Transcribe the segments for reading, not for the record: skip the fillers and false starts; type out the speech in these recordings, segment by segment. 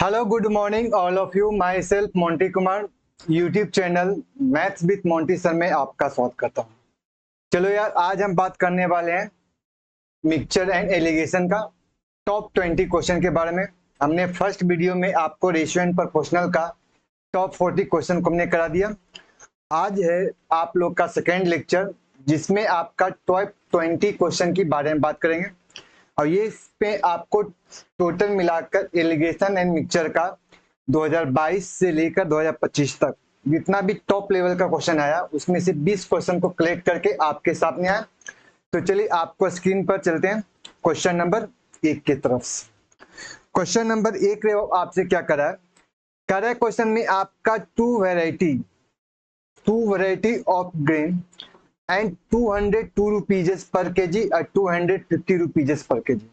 Hello good morning all of you. My self Monty Kumar, YouTube channel maths with Monty sir में आपका स्वागत करता हूँ। चलो यार, आज हम बात करने वाले हैं मिक्सचर एंड एलिगेशन का टॉप 20 क्वेश्चन के बारे में। हमने फर्स्ट वीडियो में आपको रेशियो एंड प्रोपोर्शनल का टॉप 40 क्वेश्चन को हमने करा दिया। आज है आप लोग का सेकेंड लेक्चर, जिसमें आपका टॉप 20 क्वेश्चन के बारे में बात करेंगे। और ये इस पे आपको टोटल मिलाकर एलिगेशन एंड मिक्सचर का 2022 से लेकर 2025 तक जितना भी टॉप लेवल का क्वेश्चन आया, उसमें से 20 क्वेश्चन को कलेक्ट करके आपके सामने आया। तो चलिए आपको स्क्रीन पर चलते हैं क्वेश्चन नंबर 1 की तरफ से। क्वेश्चन नंबर 1 आपसे क्या करा है? कह रहा है क्वेश्चन में आपका two variety of grain and 202 rupees पर केजी और 250 रुपीज पर केजी।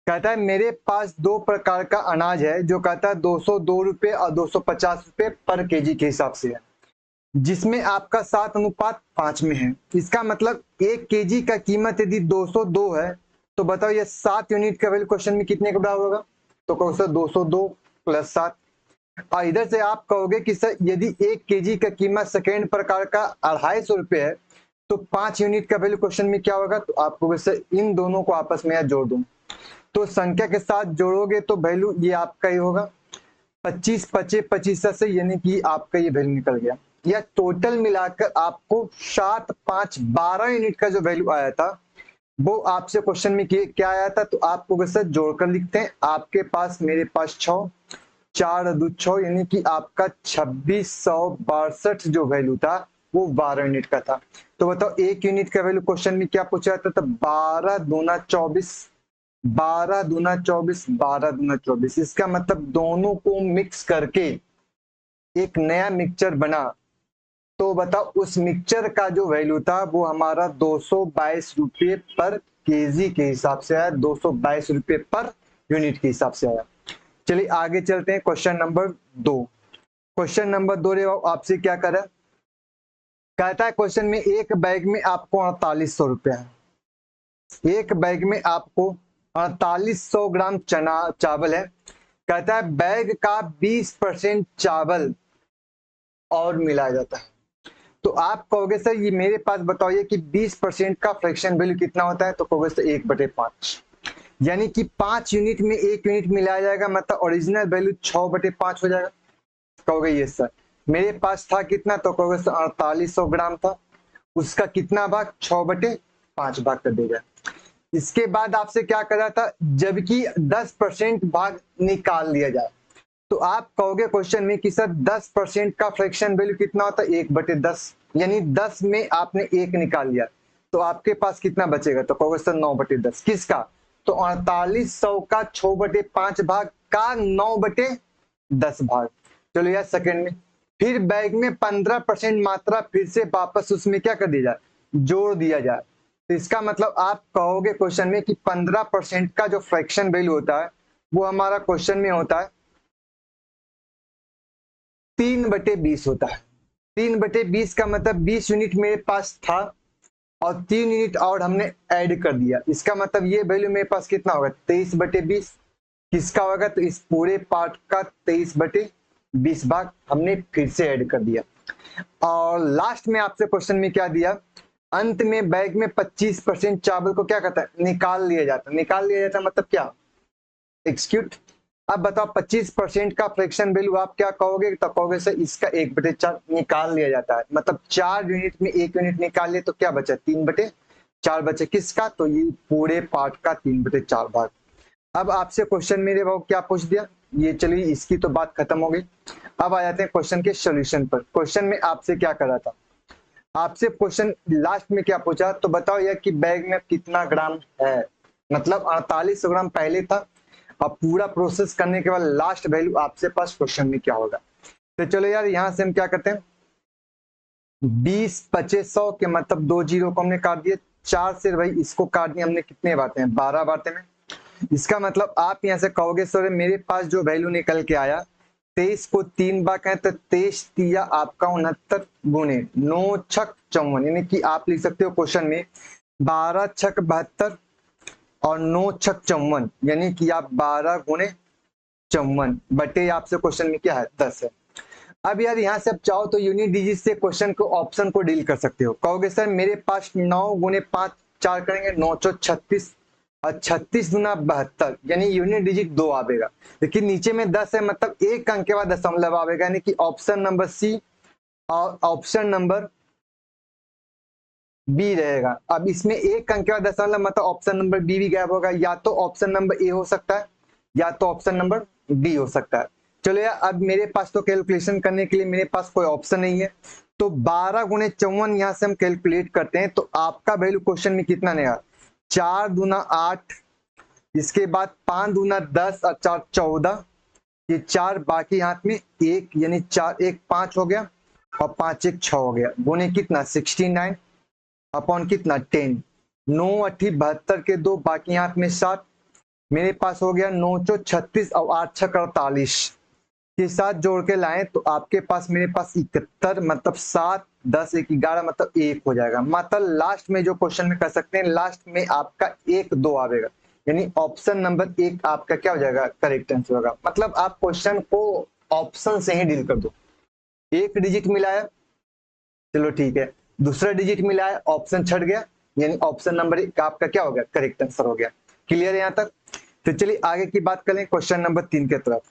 कहता है मेरे पास दो प्रकार का अनाज है, जो कहता है 202 रुपये और 250 रुपये पर केजी के हिसाब से है, जिसमें आपका 7:5 में है। इसका मतलब 1 केजी का कीमत यदि 202 है, तो बताओ ये 7 यूनिट का वैल्यू क्वेश्चन में कितने का बराबर होगा? तो कहोगे 202 प्लस 7। और इधर से आप कहोगे कि सर यदि 1 केजी का कीमत सेकेंड प्रकार का 250 रुपये है, तो 5 यूनिट का वैल्यू क्वेश्चन में क्या होगा? तो आपको सर इन दोनों को आपस में जोड़ दूं, तो संख्या के साथ जोड़ोगे तो वैल्यू ये आपका ही होगा 25 पचे 25 से, यानी कि आपका ये वैल्यू निकल गया। या टोटल मिलाकर आपको 7 5 12 यूनिट का जो वैल्यू आया था, वो आपसे क्वेश्चन में क्या आया था? तो आपको सर जोड़कर लिखते हैं। आपके पास मेरे पास 6 4 2 6, यानी कि आपका 2662 जो वैल्यू था वो 12 यूनिट का था। तो बताओ 1 यूनिट का वैल्यू क्वेश्चन में क्या पूछा था? तो 12 दूना 24, 12 दूना 24, 12 दूना 24। इसका मतलब दोनों को मिक्स करके एक नया मिक्सचर बना। तो बताओ उस मिक्सचर का जो वैल्यू था वो हमारा 222 रुपये पर केजी के हिसाब से आया, 222 रुपये पर यूनिट के हिसाब से आया। चलिए आगे चलते हैं क्वेश्चन नंबर 2। क्वेश्चन नंबर 2 आपसे क्या करा? कहता है क्वेश्चन में एक बैग में आपको 4800 रुपया है। एक बैग में आपको 4800 ग्राम चना चावल है। कहता है बैग का 20% चावल और मिलाया जाता है। तो आप कहोगे सर ये मेरे पास बताइए कि 20% का फ्रैक्शन वैल्यू कितना होता है? तो कहोगे सर 1/5, यानी कि 5 यूनिट में 1 यूनिट मिलाया जाएगा, मतलब ओरिजिनल वैल्यू 6/5 हो जाएगा। कहोगे ये सर मेरे पास था कितना? तो कहोगे सर 4800 ग्राम था, उसका कितना भाग? 6/5 भाग कर देगा। इसके बाद आपसे क्या करा था? जबकि 10% भाग निकाल लिया जाए, तो आप कहोगे क्वेश्चन में कि सर 10% का फ्रैक्शन वैल्यू कितना होता है? 1/10, यानी 10 में आपने 1 निकाल लिया, तो आपके पास कितना बचेगा? तो कहोगे सर 9/10। किसका? तो 4800 का 6/5 भाग का 9/10 भाग। चलो यार सेकंड में फिर बैग में 15% मात्रा फिर से वापस उसमें क्या कर दिया जाए? जोड़ दिया जाए। तो इसका मतलब आप कहोगे क्वेश्चन में कि 15% का जो फ्रैक्शन वैल्यू होता है वो हमारा क्वेश्चन में होता है 3/20 होता है। 3/20 का मतलब 20 यूनिट मेरे पास था और 3 यूनिट और हमने ऐड कर दिया। इसका मतलब ये वैल्यू मेरे पास कितना होगा? 23/20। किसका होगा? तो इस पूरे पार्ट का 23/20 भाग हमने फिर से ऐड कर दिया। और लास्ट में आपसे क्वेश्चन में क्या दिया? अंत में बैग में 25% चावल को क्या कहता है? निकाल लिया जाता। निकाल लिया जाता मतलब क्या? एक्सक्यूट। अब बताओ 25% का फ्रैक्शन वैल्यू आप क्या कहोगे? तो कहोगे सर इसका 1/4 निकाल लिया जाता है, मतलब 4 यूनिट में 1 यूनिट निकाल लिए तो क्या बचा? 3/4 बचे। किसका? तो ये पूरे पार्ट का 3/4 भाग। अब आपसे क्वेश्चन मेरे भाव क्या पूछ दिया? ये चलिए इसकी तो बात खत्म हो गई। अब आ जाते हैं क्वेश्चन के सोल्यूशन पर। क्वेश्चन में आपसे क्या करा था? आपसे क्वेश्चन लास्ट में क्या पूछा? तो बताओ यार कि बैग में कितना ग्राम है, मतलब 4800 ग्राम पहले था। अब पूरा प्रोसेस करने के बाद लास्ट वैल्यू आपसे पास क्वेश्चन में क्या होगा? तो चलो यार यहां से हम क्या करते हैं, 20 25 100 के मतलब 2 जीरो को हमने काट दिया। 4 से भाई इसको काट दिया हमने, कितने बातें हैं? 12 बातें में। इसका मतलब आप यहां से कहोगे सर मेरे पास जो वैल्यू निकल के आया 23 को 3 बार कहें तो 23 तिया आपका 69 गुने 9 छक 54, यानी कि आप लिख सकते हो क्वेश्चन में 12 छक 72 और 9 छक 54, यानी कि आप 12 गुने बटे आपसे क्वेश्चन में क्या है 10 है। अब यार यहाँ से आप चाहो तो यूनिट डिजिट से क्वेश्चन को ऑप्शन को डील कर सकते हो। कहोगे सर मेरे पास 9 गुने 5 4 करेंगे 936 और 36 गुना 72 यानी यूनिट डिजिट 2 आवेगा, लेकिन नीचे में 10 है मतलब एक अंक के बाद दशमलव आवेगा, यानी कि ऑप्शन नंबर सी और ऑप्शन नंबर बी रहेगा। अब इसमें एक अंक के बाद दशमलव मतलब ऑप्शन नंबर बी भी गायब होगा, या तो ऑप्शन नंबर ए हो सकता है या तो ऑप्शन नंबर बी हो सकता है। चलो यार अब मेरे पास तो कैलकुलेशन करने के लिए मेरे पास कोई ऑप्शन नहीं है, तो 12 गुणे 54 यहाँ से हम कैलकुलेट करते हैं तो आपका वैल्यू क्वेश्चन में कितना नहीं आया 4 दूना 8, इसके बाद 5 दूना 10 और 4 14, ये 4 बाकी हाथ में 1 यानी 4 1 5 हो गया और 5 1 6 हो गया, गुने कितना 69 अपॉन कितना 10, 9 8 72 के 2 बाकी हाथ में 7, मेरे पास हो गया 9 चौ 36 और 8 6 48 के साथ जोड़ के लाएं तो आपके पास मेरे पास 71 मतलब 7 10 1 11 मतलब 1 हो जाएगा। मतलब लास्ट में जो क्वेश्चन में कर सकते हैं लास्ट में आपका 1 2 आवेगा, यानी ऑप्शन नंबर 1 आपका क्या हो जाएगा करेक्ट आंसर होगा। मतलब आप क्वेश्चन को ऑप्शन से ही डील कर दो। एक डिजिट मिलाया चलो ठीक है, दूसरा डिजिट मिलाया ऑप्शन छट गया, यानी ऑप्शन नंबर 1 आपका क्या हो गया करेक्ट आंसर हो गया। क्लियर है यहाँ तक? तो चलिए आगे की बात करें क्वेश्चन नंबर 3 के तरफ।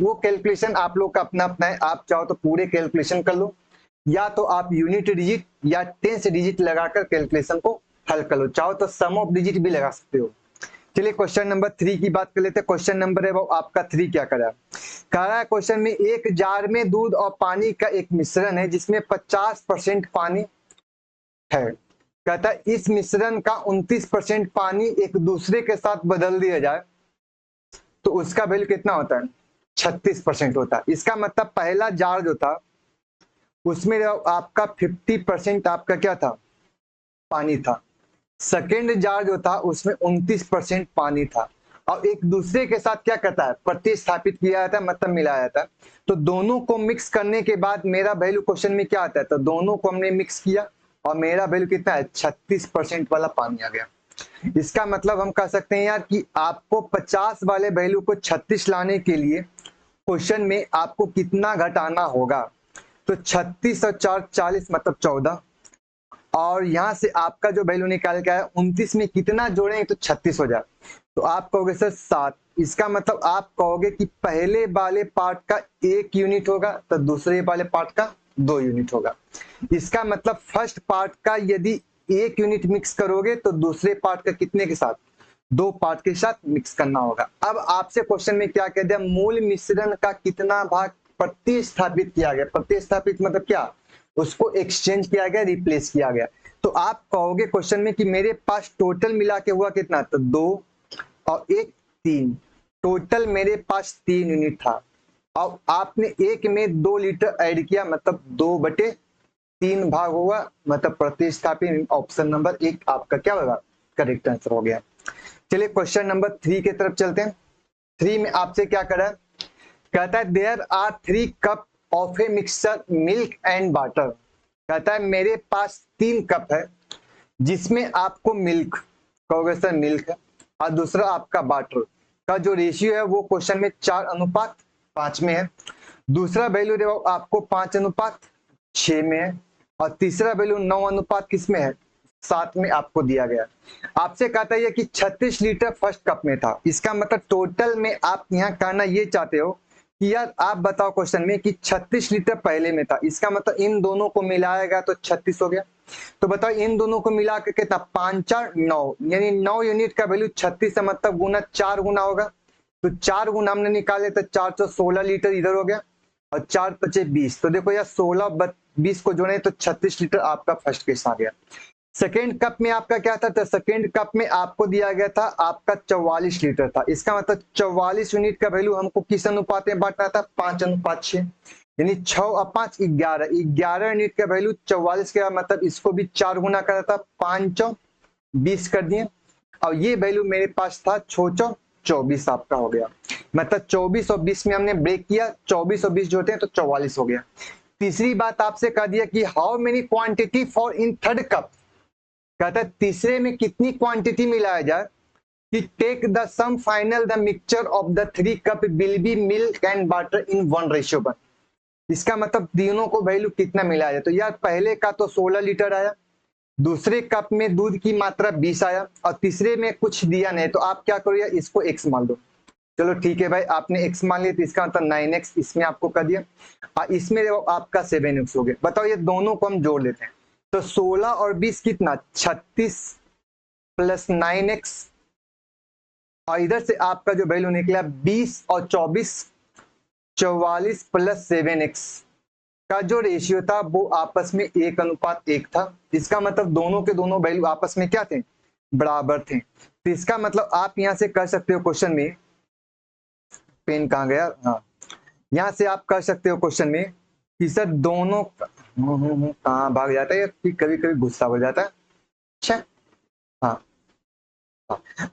वो कैलकुलेशन आप लोग का अपना अपना है, आप चाहो तो पूरे कैलकुलेशन कर लो या तो आप यूनिट डिजिट या टेंस डिजिट लगाकर कैलकुलेशन को हल कर लो, चाहो तो सम ऑफ डिजिट भी लगा सकते हो। चलिए क्वेश्चन नंबर 3 की बात कर लेते हैं। क्वेश्चन नंबर है वो आपका 3 क्या करा कह रहा है क्वेश्चन में एक जार में दूध और पानी का एक मिश्रण है जिसमें 50% पानी है। कहता है इस मिश्रण का 29% पानी एक दूसरे के साथ बदल दिया जाए तो उसका वैल्यू कितना होता है 36% होता है। इसका मतलब पहला जार जो था उसमें आपका 50% आपका क्या था पानी था, सेकेंड जार जो था उसमें 29% पानी था और एक दूसरे के साथ क्या करता है प्रतिस्थापित किया जाता है मतलब मिलाया जाता है। तो दोनों को मिक्स करने के बाद मेरा वैल्यू क्वेश्चन में क्या आता है, तो दोनों को हमने मिक्स किया और मेरा वैल्यू कितना है 36% वाला पानी आ गया। इसका मतलब हम कह सकते हैं यार कि आपको 50 वाले वैल्यू को 36 लाने के लिए क्वेश्चन में आपको कितना घटाना होगा, तो 36 और 4 40 मतलब 14 और यहां से आपका जो वैल्यू निकाल के आया 29 में कितना जोड़ेंगे तो 36 हो जाए, तो आप कहोगे सर 7। इसका मतलब आप कहोगे कि पहले वाले पार्ट का 1 यूनिट होगा तो दूसरे वाले पार्ट का 2 यूनिट होगा। इसका मतलब फर्स्ट पार्ट का यदि 1 यूनिट मिक्स करोगे तो दूसरे पार्ट का कितने के साथ 2 पार्ट के साथ मिक्स करना होगा। अब आपसे क्वेश्चन में क्या कह दिया मूल मिश्रण का कितना भाग प्रतिस्थापित किया गया, प्रतिस्थापित मतलब क्या उसको एक्सचेंज किया गया रिप्लेस किया गया। तो आप कहोगे क्वेश्चन में कि मेरे पास टोटल मिला के हुआ कितना, तो 2 और 1 3, टोटल मेरे पास 3 यूनिट था और आपने एक में 2 लीटर ऐड किया मतलब 2/3 भाग हुआ, मतलब प्रतिस्थापित ऑप्शन नंबर 1 आपका क्या होगा करेक्ट आंसर हो गया। चलिए क्वेश्चन नंबर 3 की तरफ चलते हैं। 3 में आपसे क्या करा है, कहता है there are 3 cup of a mixture milk and water. कहता है मेरे पास 3 कप है जिसमें आपको मिल्क कहोगे सर मिल्क है और दूसरा आपका वाटर का जो रेशियो है वो क्वेश्चन में 4:5 में है, दूसरा वैल्यू आपको 5:6 में है और तीसरा वैल्यू 9 किस में है 7 में आपको दिया गया। आपसे कहता है कि 36 लीटर फर्स्ट कप में था। इसका मतलब टोटल में आप यहाँ कहना ये चाहते हो कि यार आप बताओ क्वेश्चन में कि 36 लीटर पहले में था, इसका मतलब इन दोनों को मिलाएगा तो 36 हो गया। तो बताओ इन दोनों को मिला के कितना 5 4 9 यानी 9 यूनिट का वैल्यू 36 है मतलब गुना 4 गुना होगा, तो 4 गुना हमने निकाले तो 416 लीटर इधर हो गया और 4 5 20, तो देखो यार 16 20 को जोड़े तो 36 लीटर आपका फर्स्ट केस आ गया। सेकेंड कप में आपका क्या था, तो सेकेंड कप में आपको दिया गया था आपका 44 लीटर था। इसका मतलब 44 यूनिट का वैल्यू हमको किस अनुपात में बांटना था 5:6, यानी 6 और 5 11, 11 यूनिट का वैल्यू 44 का मतलब इसको भी 4 गुना करा था 5 20 कर दिए और ये वैल्यू मेरे पास था 6 24 आपका हो गया। मतलब 24 और 20 में हमने ब्रेक किया, 24 और 20 जोड़ते हैं तो 44 हो गया। तीसरी बात आपसे कह दिया कि how many quantity for in third cup, कहता है तीसरे में कितनी क्वांटिटी मिलाया जाए कि take the sum final the mixture of the 3 cup will be milk and water in 1:1। इसका मतलब तीनों को वैल्यू कितना मिला है। तो यार पहले का तो 16 लीटर आया, दूसरे कप में दूध की मात्रा 20 आया, और तीसरे में कुछ दिया नहीं। तो आप क्या करो यार, इसको x मान लो। चलो ठीक है भाई, आपने x मान लिया तो इसका मतलब 9x इसमें आपको कर दिया, और इसमें आपका 7x हो गया। बताओ ये दोनों को हम जोड़ लेते हैं तो 16 और 20 कितना, 36 प्लस 9x, और इधर से आपका जो वैल्यू निकला 20 और 24, 44 प्लस 7x का जो रेशियो था वो आपस में 1:1 था। इसका मतलब दोनों के दोनों वैल्यू आपस में क्या थे, बराबर थे। तो इसका मतलब आप यहां से कर सकते हो क्वेश्चन में, पेन कहां गया, हाँ, यहां से आप कर सकते हो क्वेश्चन में कि सर दोनों कहां भाग जाता है, कभी कभी गुस्सा हो जाता है। अच्छा, हाँ,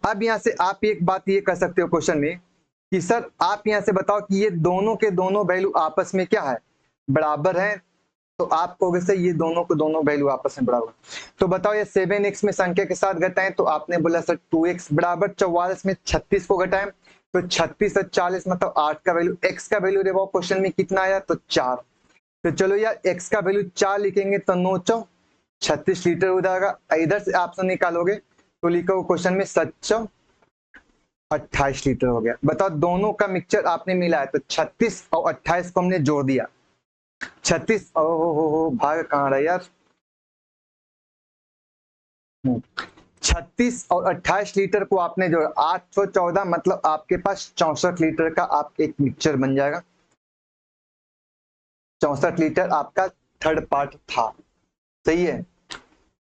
अब यहां से आप एक बात ये कर सकते हो क्वेश्चन में कि सर आप यहां से बताओ कि ये दोनों के दोनों वैल्यू आपस में क्या है, बराबर है। तो आप कहोगे सर ये दोनों को दोनों वैल्यू आपस में बराबर। तो बताओ ये 7x में संख्या के साथ घटाएं तो आपने बोला सर 2x बराबर 44 में 36 को घटाएं तो 36 और 40 मतलब 8 का वैल्यू, x का वैल्यू देखो क्वेश्चन में कितना आया तो 4। तो चलो यार x का वैल्यू 4 लिखेंगे तो 9 चौ 36 लीटर हो जाएगा। इधर से ऑप्शन निकालोगे तो लिखो क्वेश्चन में 7 28 लीटर हो गया। बताओ दोनों का मिक्सचर आपने मिला है तो 36 और 28 को हमने जोड़ दिया, 36 हो भाग कहाँ रहा यार, 36 और 28 लीटर को आपने जोड़ा 814, मतलब आपके पास 64 लीटर का आप एक मिक्सचर बन जाएगा। 64 लीटर आपका थर्ड पार्ट था, सही है।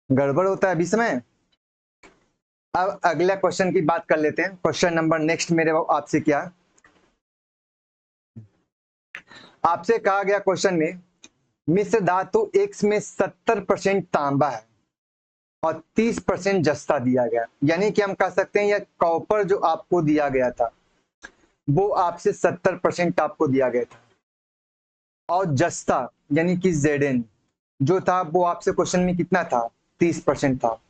गड़बड़ होता है अभी समय। अब अगला क्वेश्चन की बात कर लेते हैं। क्वेश्चन नंबर नेक्स्ट मेरे आपसे क्या, आपसे कहा गया क्वेश्चन में मिश्र धातु X में 70% तांबा है और 30% जस्ता दिया गया, यानी कि हम कह सकते हैं यह कॉपर जो आपको दिया गया था वो आपसे 70% आपको दिया गया था, और जस्ता यानी कि Zn जो था वो आपसे क्वेश्चन में कितना था, 30% था।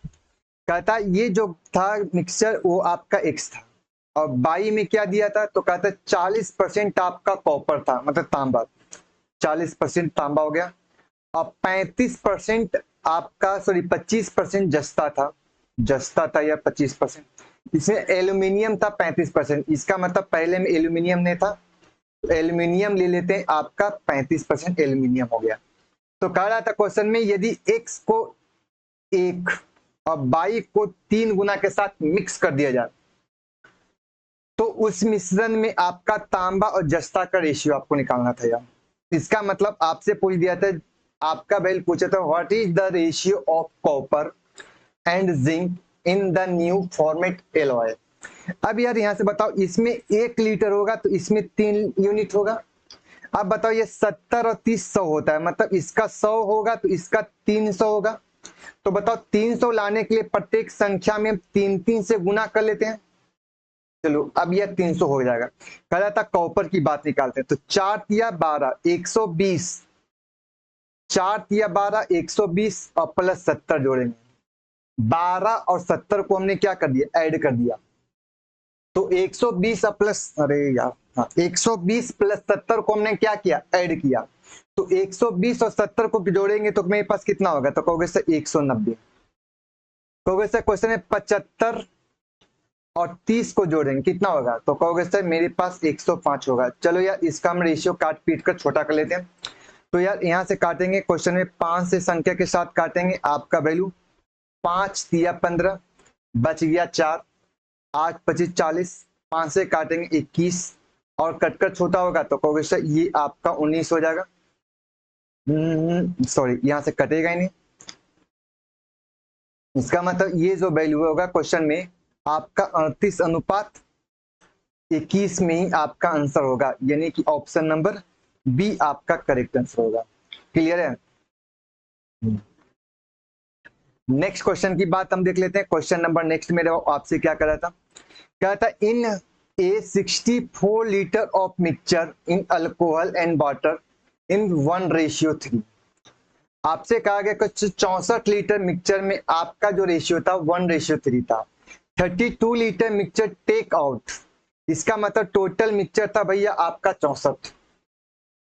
कहता ये जो था मिक्सचर वो आपका X था, और बाई में क्या दिया था तो कहता 40% आपका कॉपर था, मतलब तांबा, 40% तांबा हो गया, और 35% आपका, सॉरी 25% जस्ता था या 25%, इसमें एल्यूमिनियम था 35%। इसका मतलब पहले में एल्यूमिनियम नहीं था तो एल्यूमिनियम ले लेते हैं, आपका 35% एल्यूमिनियम हो गया। तो कह रहा था क्वेश्चन में यदि x को 1 और y को 3 गुना के साथ मिक्स कर दिया जाए तो उस मिश्रण में आपका तांबा और जस्ता का रेशियो आपको निकालना था यार। इसका मतलब आपसे पूछ दिया था, आपका बैल पूछा था what is the ratio of copper and zinc in the new format alloy. अब यार यहां से बताओ, इसमें 1 लीटर होगा तो इसमें 3 यूनिट होगा। अब बताओ ये 70 और 30 100 होता है, मतलब इसका 100 होगा तो इसका 300 होगा। तो बताओ 300 लाने के लिए प्रत्येक संख्या में 3 से गुना कर लेते हैं। चलो अब यह 300 हो जाएगा। कह रहा था कॉपर की बात निकालते हैं तो 4 तिया 12 120, 4 तिया 12 120 और प्लस 70 जोड़ेंगे, 12 और 70 को हमने क्या कर दिया, ऐड कर दिया। तो 120 प्लस, अरे यार हाँ, 120 प्लस 70 को हमने क्या किया, ऐड किया। तो 120 और 70 को जोड़ेंगे तो मेरे पास कितना होगा, तो कहोगे सर 190। कहोगे सर क्वेश्चन है 75 और 30 को जोड़ेंगे कितना होगा, तो कहोगे सर मेरे पास 105 होगा। चलो यार इसका हम रेशियो काट पीट कर छोटा कर लेते हैं। तो यार यहां से काटेंगे, क्वेश्चन में 5 से संख्या के साथ काटेंगे, आपका वैल्यू 5 तिया 15, बच गया 4, 8 25 40, 5 से काटेंगे 21 और कटकर छोटा होगा तो कहोगे सर ये आपका 19 हो जाएगा। सॉरी यहां से कटेगा ही नहीं। इसका मतलब ये जो वैल्यू होगा क्वेश्चन में आपका 38:21 में ही आपका आंसर होगा, यानी कि ऑप्शन नंबर बी आपका करेक्ट आंसर होगा। क्लियर है। नेक्स्ट क्वेश्चन की बात हम देख लेते हैं। क्वेश्चन नंबर नेक्स्ट मेरे आपसे क्या कर रहा था, क्या था इन ए 64 litre of mixture in alcohol and water इन 1:3। आपसे कहा गया कुछ 64 लीटर मिक्सचर में आपका जो रेशियो था 1:3 था। 32 लीटर मिक्सचर टेक आउट, इसका मतलब टोटल मिक्सचर था भैया आपका 64।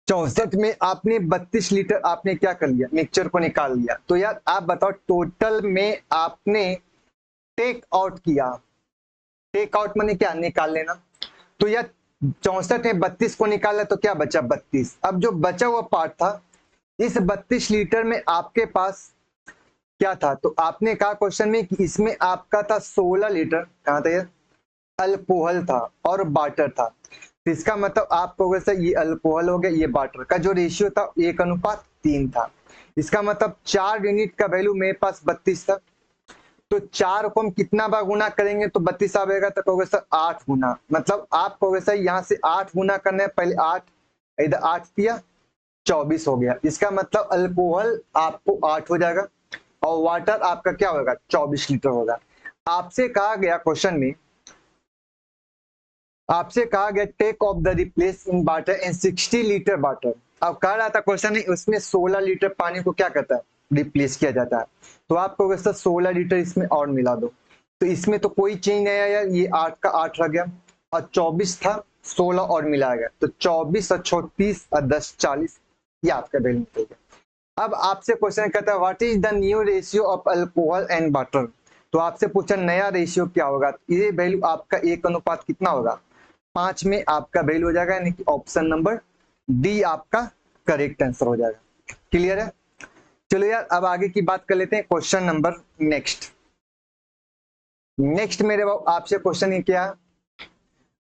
64 में आपने 32 लीटर आपने क्या कर लिया, मिक्सचर को निकाल लिया। तो यार आप बताओ टोटल में आपने टेक आउट किया, टेक आउट माने क्या, निकाल लेना। तो यार 64 में 32 को निकाला तो क्या बचा, 32। अब जो बचा हुआ पार्ट था, इस 32 लीटर में आपके पास क्या था, तो आपने कहा क्वेश्चन में कि इसमें आपका था 16 लीटर, कहा था ये अल्कोहल था और वाटर था। तो इसका मतलब आप कहोगे सर ये अल्कोहल हो गया, ये वाटर का जो रेशियो था 1:3 था। इसका मतलब 4 यूनिट का वैल्यू मेरे पास 32 था। तो 4 को हम कितना बार गुना करेंगे तो 32 आएगा, तो कहोगे सर 8 गुना। मतलब आप कहोगे सर यहाँ से 8 गुना करना है, पहले 8, इधर 8 दिया 24 हो गया। इसका मतलब अल्कोहल आपको 8 हो जाएगा और वाटर आपका क्या होगा, 24 लीटर होगा। आपसे कहा गया क्वेश्चन में, आपसे कहा गया take off the replace in water in 60 litre water. अब कह रहा था क्वेश्चन में उसमें 16 लीटर पानी को क्या करता है, रिप्लेस किया जाता है। तो आप कहोगे सर 16 लीटर इसमें और मिला दो, तो इसमें तो कोई चेंज नहीं आया, ये 8 का 8 रह गया और 24 था, 16 और मिलाया गया, तो 24 और 36 और 10 40, ये आपका वैल्यू निकल गया। अब आपसे क्वेश्चन कहता है what is the new ratio of alcohol and water. तो आपसे पूछा नया रेशियो क्या होगा, ये वैल्यू आपका 1 अनुपात कितना होगा, 5 में आपका वैल्यू हो जाएगा, यानी कि ऑप्शन नंबर डी आपका करेक्ट आंसर हो जाएगा। क्लियर है। चलो यार अब आगे की बात कर लेते हैं, क्वेश्चन नंबर नेक्स्ट मेरे आपसे क्वेश्चन ये क्या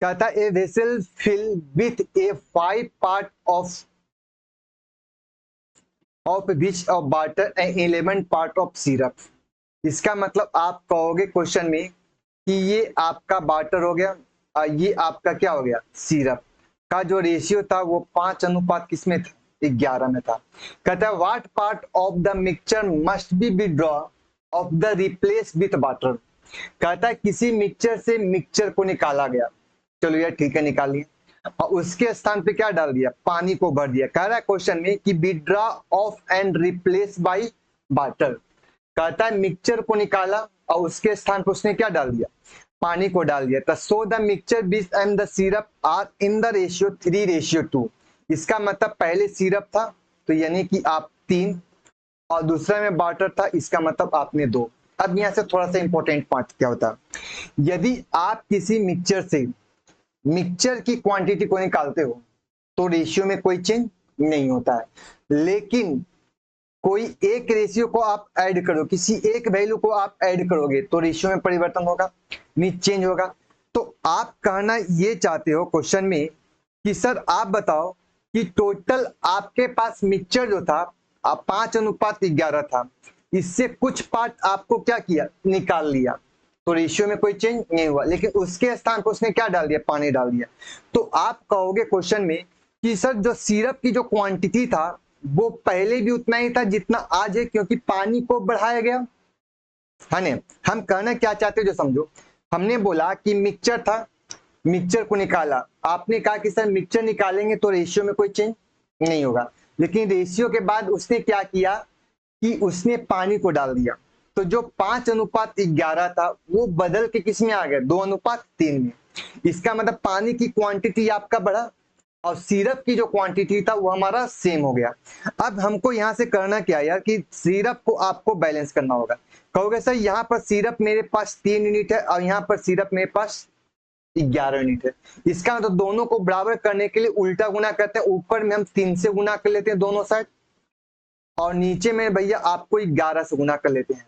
कहता है, a vessel fill with a 5 part of which of water and 11 part of syrup. इसका मतलब आप कहोगे क्वेश्चन में कि ये आपका वाटर हो गया और ये आपका क्या हो गया, सिरप का जो रेशियो था वो 5 अनुपात किसमें था, 11 में था। कहता है what part of the mixture must be withdraw of the replace with water. कहता है किसी मिक्सचर से मिक्सचर को निकाला गया, चलो यार ठीक है निकाल लिया, और उसके स्थान पे क्या डाल दिया, पानी को भर दिया। कह रहा है क्वेश्चन में कि withdraw of and replace by water. कहता है मिक्सचर को निकाला और उसके स्थान पर उसने क्या डाल दिया, पानी को डाल दिया। तो सो द मिक्सचर बीस and the syrup are in the ratio 3:2। इसका मतलब पहले सिरप था तो यानी कि आप 3 और दूसरे में वाटर था, इसका मतलब आपने 2। अब यहाँ से थोड़ा सा इंपॉर्टेंट पार्ट क्या होता है, यदि आप किसी मिक्सचर से मिक्सचर की क्वांटिटी को निकालते हो तो रेशियो में कोई चेंज नहीं होता है, लेकिन कोई एक रेशियो को आप ऐड करो, किसी एक वैल्यू को आप ऐड करोगे तो रेशियो में परिवर्तन होगा, नहीं चेंज होगा। तो आप कहना ये चाहते हो क्वेश्चन में कि सर आप बताओ कि टोटल आपके पास मिक्सचर जो था 5:11 था, इससे कुछ पार्ट आपको क्या किया, निकाल लिया, तो रेशियो में कोई चेंज नहीं हुआ, लेकिन उसके स्थान पर उसने क्या डाल दिया, पानी डाल दिया। तो आप कहोगे क्वेश्चन में कि सर जो सिरप की जो क्वांटिटी था वो पहले भी उतना ही था जितना आज है, क्योंकि पानी को बढ़ाया गया है ना। हम कहना क्या चाहते हो जो समझो, हमने बोला कि मिक्सचर था, मिक्सचर को निकाला, आपने कहा कि सर मिक्सचर निकालेंगे तो रेशियो में कोई चेंज नहीं होगा, लेकिन रेशियो के बाद उसने क्या किया कि उसने पानी को डाल दिया। तो जो 5:11 था वो बदल के किस में आ गया, 2:3 में। इसका मतलब पानी की क्वांटिटी आपका बढ़ा और सिरप की जो क्वांटिटी था वो हमारा सेम हो गया। अब हमको यहाँ से करना क्या यार कि सिरप को आपको बैलेंस करना होगा। कहोगे सर यहाँ पर सिरप मेरे पास 3 यूनिट है और यहाँ पर सिरप मेरे पास 11 यूनिट है। इसका मतलब दोनों को बराबर करने के लिए उल्टा गुना करते हैं, ऊपर में हम 3 से गुना कर लेते हैं दोनों साइड, और नीचे में भैया आपको 11 से गुना कर लेते हैं।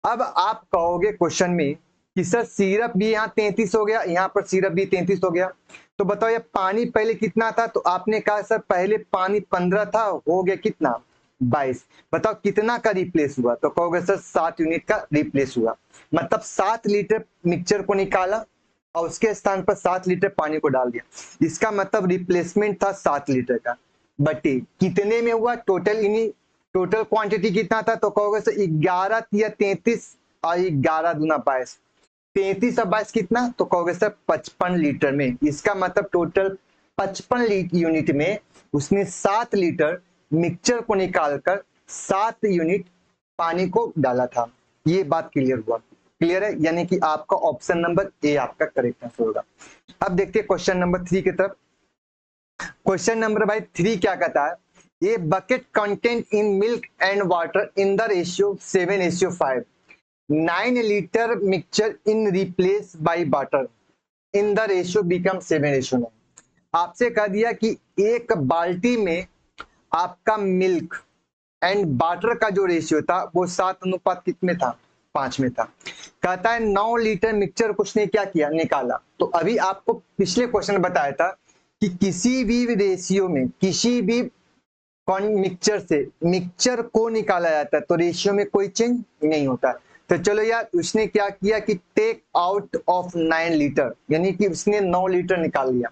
अब आप कहोगे क्वेश्चन में कि सर सिरप भी यहाँ 33 हो गया, यहाँ पर सिरप भी 33 हो गया, तो बताओ ये पानी पहले कितना था, तो आपने कहा सर पहले पानी 15 था, हो गया कितना 22। बताओ कितना का रिप्लेस हुआ, तो कहोगे सर 7 यूनिट का रिप्लेस हुआ। मतलब 7 लीटर मिक्सचर को निकाला और उसके स्थान पर 7 लीटर पानी को डाल दिया। इसका मतलब रिप्लेसमेंट था 7 लीटर का, बटे कितने में हुआ, टोटल क्वांटिटी कितना था, तो कहोगे सर 11 या 33 और 11 दूना 22, 33 और 22 कितना, तो कहोगे सर 55 लीटर में। इसका मतलब टोटल 55 यूनिट में उसने 7 लीटर मिक्सचर को निकालकर 7 यूनिट पानी को डाला था। ये बात क्लियर हुआ। क्लियर है, यानी कि आपका ऑप्शन नंबर ए आपका करेक्ट आंसर होगा। अब देखते हैं क्वेश्चन नंबर 3 की तरफ। क्वेश्चन नंबर भाई 3 क्या कहता है, ये bucket content in milk and water in the ratio 7:5, 9 litre mixture in replace by water in the ratio become 7:9। आपसे कह दिया कि एक बाल्टी में आपका मिल्क एंड वाटर का जो रेशियो था वो 7 अनुपात कितने था, 5 में था। कहता है 9 लीटर मिक्सचर कुछ ने क्या किया, निकाला। तो अभी आपको पिछले क्वेश्चन बताया था कि किसी भी रेशियो में किसी भी मिक्सचर से मिक्सचर को निकाला जाता है तो रेशियो में कोई चेंज नहीं होता। तो चलो यार, उसने क्या किया कि टेक आउट ऑफ 9 लीटर, यानी कि उसने 9 लीटर निकाल लिया।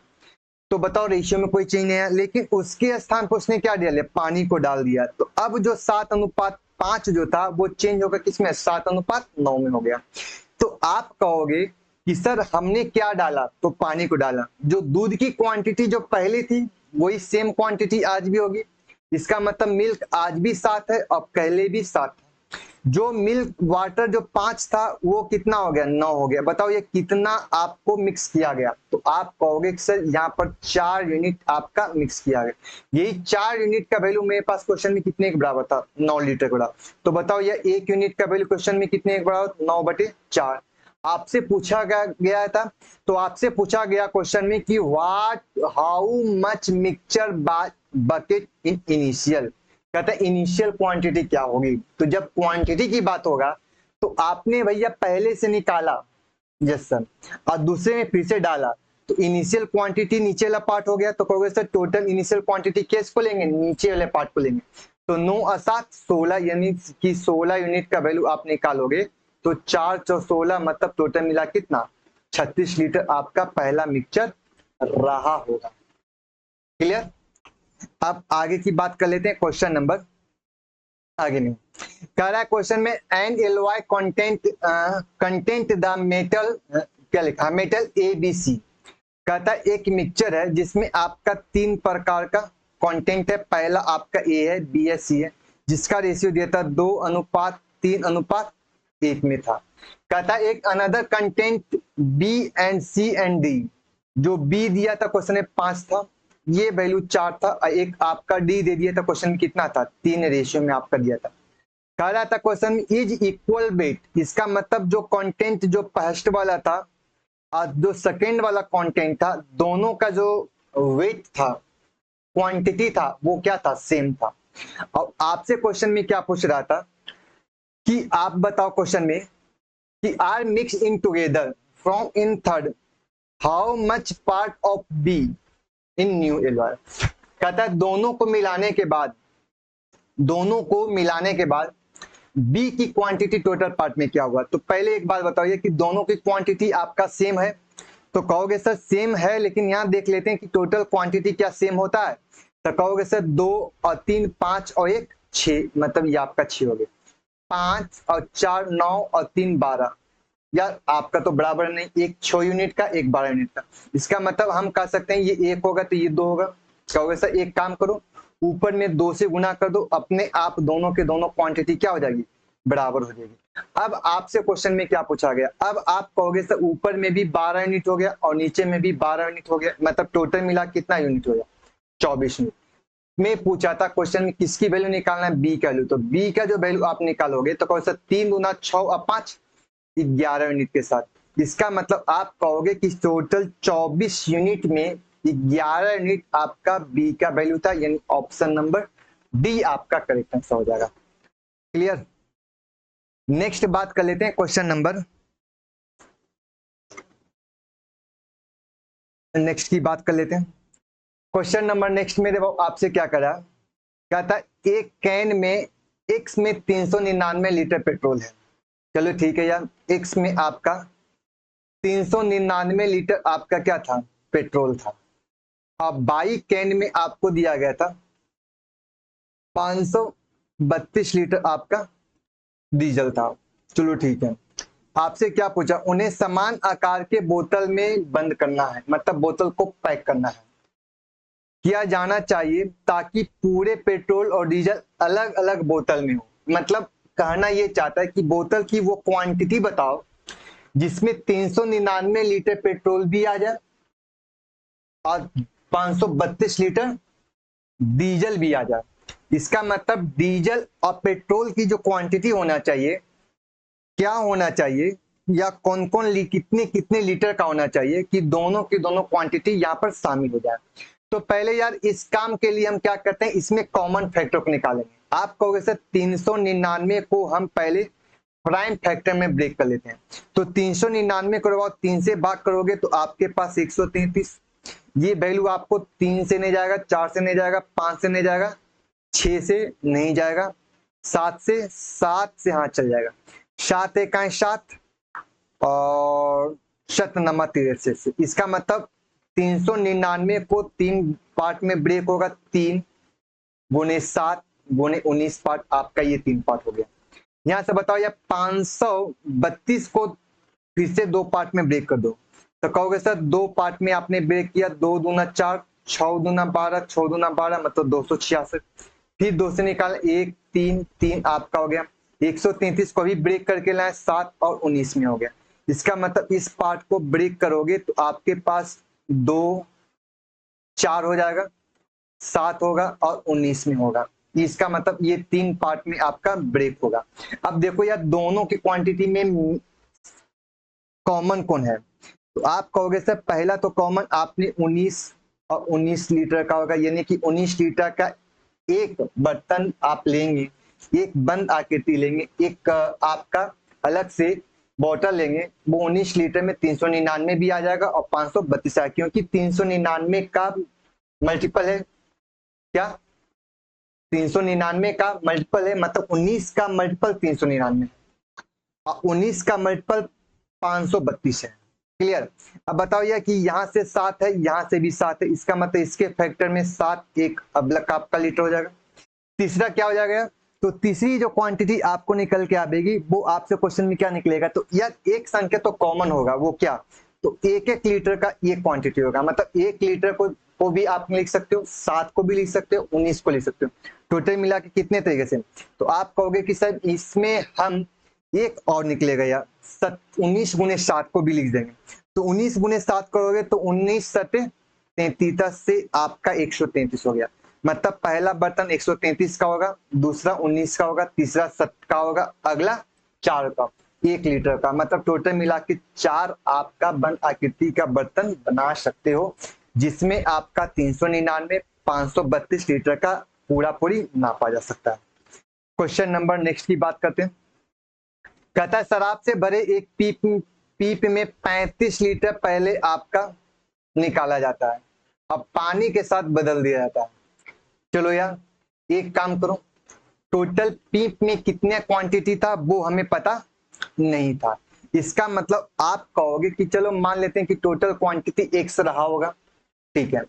तो बताओ रेशियो में कोई चेंज नहीं है, लेकिन उसके स्थान पर उसने क्या डाल दिया, पानी को डाल दिया। तो अब जो 7:5 जो था वो चेंज होकर किसमें, 7:9 में हो गया। तो आप कहोगे कि सर हमने क्या डाला, तो पानी को डाला। जो दूध की क्वांटिटी जो पहले थी वही सेम क्वांटिटी आज भी होगी, इसका मतलब मिल्क आज भी 7 है और पहले भी 7 है। जो मिल्क वाटर जो 5 था वो कितना हो गया, 9 हो गया। बताओ ये कितना आपको मिक्स किया गया, तो आप कहोगे कि सर यहाँ पर 4 यूनिट आपका मिक्स किया गया। यही 4 यूनिट का वैल्यू मेरे पास क्वेश्चन में कितने के बराबर था, 9 लीटर के बराबर। तो बताओ ये 1 यूनिट का वैल्यू क्वेश्चन में कितने के बराबर, 9/4 आपसे पूछा गया था। तो आपसे पूछा गया क्वेश्चन में कि how much mixture bucket in initial, कहता है इनिशियल क्वांटिटी क्या होगी। तो जब क्वांटिटी की बात होगा तो आपने भैया पहले से निकाला, यस सर, और दूसरे में फिर से डाला, तो इनिशियल क्वांटिटी नीचे वाला पार्ट हो गया। तो कहोगे sir total initial quantity case को लेंगे, नीचे वाले पार्ट को लेंगे। तो 9 और 7 16, यानी कि 16 यूनिट का वैल्यू आप निकालोगे। तो 4 × 16 मतलब टोटल मिला कितना, 36 लीटर आपका पहला मिक्सचर रहा होगा। क्लियर। अब आगे की बात कर लेते हैं, क्वेश्चन नंबर आगे में कह रहा है क्वेश्चन में एन एलवाई कंटेंट द मेटल, क्या लिखा, मेटल ए बी सी। कहता है एक मिक्सचर है जिसमें आपका 3 प्रकार का कंटेंट है। पहला आपका ए है, बी है, सी है, जिसका रेशियो दिया था 2:3:1 में था। कहता है एक another content B and C and D, जो बी दिया था क्वेश्चन में 5 था, ये वैल्यू 4 था। एक आपका डी दे दिया था क्वेश्चन में कितना था, 3 रेशियो में आपका दिया था। कह रहा था क्वेश्चन में इज इक्वल वेट, इसका मतलब जो कंटेंट जो फर्स्ट वाला था और जो सेकेंड वाला कंटेंट था, दोनों का जो वेट था, क्वांटिटी था, वो क्या था, सेम था। और आपसे क्वेश्चन में क्या पूछ रहा था कि आप बताओ क्वेश्चन में कि are mix in together from in third, how much part of B in newly. कहता है दोनों को मिलाने के बाद बी की क्वांटिटी टोटल पार्ट में क्या हुआ। तो पहले एक बात बताइए कि दोनों की क्वांटिटी आपका सेम है, तो कहोगे सर सेम है, लेकिन यहां देख लेते हैं कि टोटल क्वांटिटी क्या सेम होता है। तो कहोगे सर 2 और 3 5 और 1 6, मतलब ये आपका 6 हो गया। 5 और 4 9 और 3 12, यार आपका तो बराबर नहीं, एक 6 यूनिट का, एक 12 यूनिट का। इसका मतलब हम कह सकते हैं ये 1 होगा तो ये 2 होगा। कहोगे सर एक काम करो, ऊपर में 2 से गुना कर दो, अपने आप दोनों के दोनों क्वांटिटी क्या हो जाएगी, बराबर हो जाएगी। अब आपसे क्वेश्चन में क्या पूछा गया, अब आप कहोगे सर ऊपर में भी 12 यूनिट हो गया और नीचे में भी 12 यूनिट हो गया, मतलब टोटल मिला कितना यूनिट हो गया, 24 यूनिट। में पूछा था क्वेश्चन में किसकी वैल्यू निकालना है, बी का वैल्यू। तो बी का जो वैल्यू आप निकालोगे तो कहोगे सर 3 दूना 6 और 5 11 यूनिट के साथ। इसका मतलब आप कहोगे कि टोटल 24 यूनिट में 11 यूनिट आपका बी का वैल्यू था, यानी ऑप्शन नंबर डी आपका करेक्ट आंसर हो जाएगा। क्लियर। नेक्स्ट बात कर लेते हैं क्वेश्चन नंबर, नेक्स्ट की बात कर लेते हैं। क्वेश्चन नंबर नेक्स्ट मेरे आपसे क्या करा, कहता एक कैन में एक्स में 399 लीटर पेट्रोल है। चलो ठीक है यार, एक्स में आपका 399 लीटर आपका क्या था, पेट्रोल था। अब बाई कैन में आपको दिया गया था 532 लीटर आपका डीजल था। चलो ठीक है, आपसे क्या पूछा, उन्हें समान आकार के बोतल में बंद करना है, मतलब बोतल को पैक करना है, किया जाना चाहिए ताकि पूरे पेट्रोल और डीजल अलग अलग बोतल में हो। मतलब कहना ये चाहता है कि बोतल की वो क्वांटिटी बताओ जिसमें 399 लीटर पेट्रोल भी आ जाए और 532 लीटर डीजल भी आ जाए। इसका मतलब डीजल और पेट्रोल की जो क्वांटिटी होना चाहिए, क्या होना चाहिए, या कौन कौन कितने कितने लीटर का होना चाहिए कि दोनों की दोनों क्वांटिटी यहाँ पर शामिल हो जाए। तो पहले यार इस काम के लिए हम क्या करते हैं, इसमें कॉमन फैक्टर को निकालेंगे। आप कहोगे सर 399 को हम पहले प्राइम फैक्टर में ब्रेक कर लेते हैं। तो 399 को 3 से भाग करोगे तो आपके पास 133। ये वैल्यू आपको 3 से नहीं जाएगा, 4 से नहीं जाएगा, 5 से नहीं जाएगा, 6 से नहीं जाएगा, 7 से हाँ चल जाएगा। 7 एक 7 और शत नमा 63 से। इसका मतलब 399 को 3 पार्ट में ब्रेक होगा। 3 गुने 7 गुने 19 पार्ट, आपका ये 3 पार्ट हो गया। यहां से बताओ यार 532 को फिर से 2 पार्ट में ब्रेक कर दो। तो कहोगे सर 2 पार्ट में आपने ब्रेक किया, 2 दूना 4, 6 दूना 12, 6 दूना 12 मतलब 266। फिर 2 से निकाल 1 3 3 आपका हो गया। 133 को भी ब्रेक करके लाए, 7 और 19 में हो गया। इसका मतलब इस पार्ट को ब्रेक करोगे तो आपके पास 2 4 हो जाएगा, 7 होगा और 19 में होगा। इसका मतलब ये 3 पार्ट में आपका ब्रेक होगा। अब देखो यार दोनों की क्वांटिटी में कॉमन कौन है, तो आप कहोगे सर पहला तो कॉमन आपने 19 और 19 लीटर का होगा, यानी कि 19 लीटर का एक बर्तन आप लेंगे, एक बंद आकृति लेंगे, एक आपका अलग से बॉटल लेंगे, वो 19 लीटर में 399 भी आ जाएगा और 532 आएगा, क्योंकि 399 का मल्टीपल है क्या, 399 का मल्टीपल है, मतलब 19 का मल्टीपल 399 और 19 का मल्टीपल 532 है। क्लियर। अब बताओ यार कि यहाँ से 7 है, यहाँ से भी 7 है, इसका मतलब इसके फैक्टर में 7 एक अबलक आपका लीटर हो जाएगा। तीसरा क्या हो जाएगा, तो तीसरी जो क्वांटिटी आपको निकल के आएगी वो आपसे क्वेश्चन में क्या निकलेगा, तो यार एक संख्या तो कॉमन होगा, वो क्या, तो 1 लीटर का ये क्वांटिटी होगा। मतलब 1 लीटर को भी आप लिख सकते हो, 7 को भी लिख सकते हो, 19 को लिख सकते हो, टोटल मिला के कितने तरीके से। तो आप कहोगे कि सर इसमें हम एक और निकलेगा यार, 19 गुने 7 को भी लिख देंगे। तो 19 गुने 7 करोगे तो 19 सते 33 से आपका 133 हो गया। मतलब पहला बर्तन 133 का होगा, दूसरा 19 का होगा, तीसरा 7 का होगा, अगला 4 का, 1 लीटर का। मतलब टोटल मिला के 4 आपका बंद आकृति का बर्तन बना सकते हो, जिसमें आपका 399 532 लीटर का पूरा पूरी नापा जा सकता है। क्वेश्चन नंबर नेक्स्ट की बात करते हैं। कहता है शराब से भरे एक पीप में 35 लीटर पहले आपका निकाला जाता है, अब पानी के साथ बदल दिया जाता है। चलो यार एक काम करो, टोटल पीप में कितने क्वांटिटी था वो हमें पता नहीं था। इसका मतलब आप कहोगे कि चलो मान लेते हैं कि टोटल क्वांटिटी x रहा होगा, ठीक है,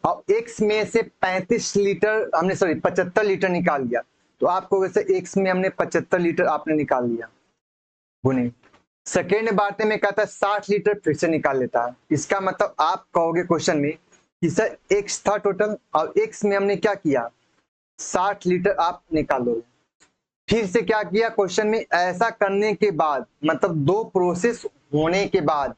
अब x में से 35 लीटर हमने 75 लीटर निकाल लिया, तो आप कहोगे सर x में हमने 75 लीटर आपने निकाल लिया, गुने सेकेंड बारते में कहता है 60 लीटर फिर से निकाल लेता है। इसका मतलब आप कहोगे क्वेश्चन में कि सर x था टोटल और x में हमने क्या किया 60 लीटर आप निकाल लोगे। फिर से क्या किया क्वेश्चन में, ऐसा करने के बाद मतलब 2 प्रोसेस होने के बाद,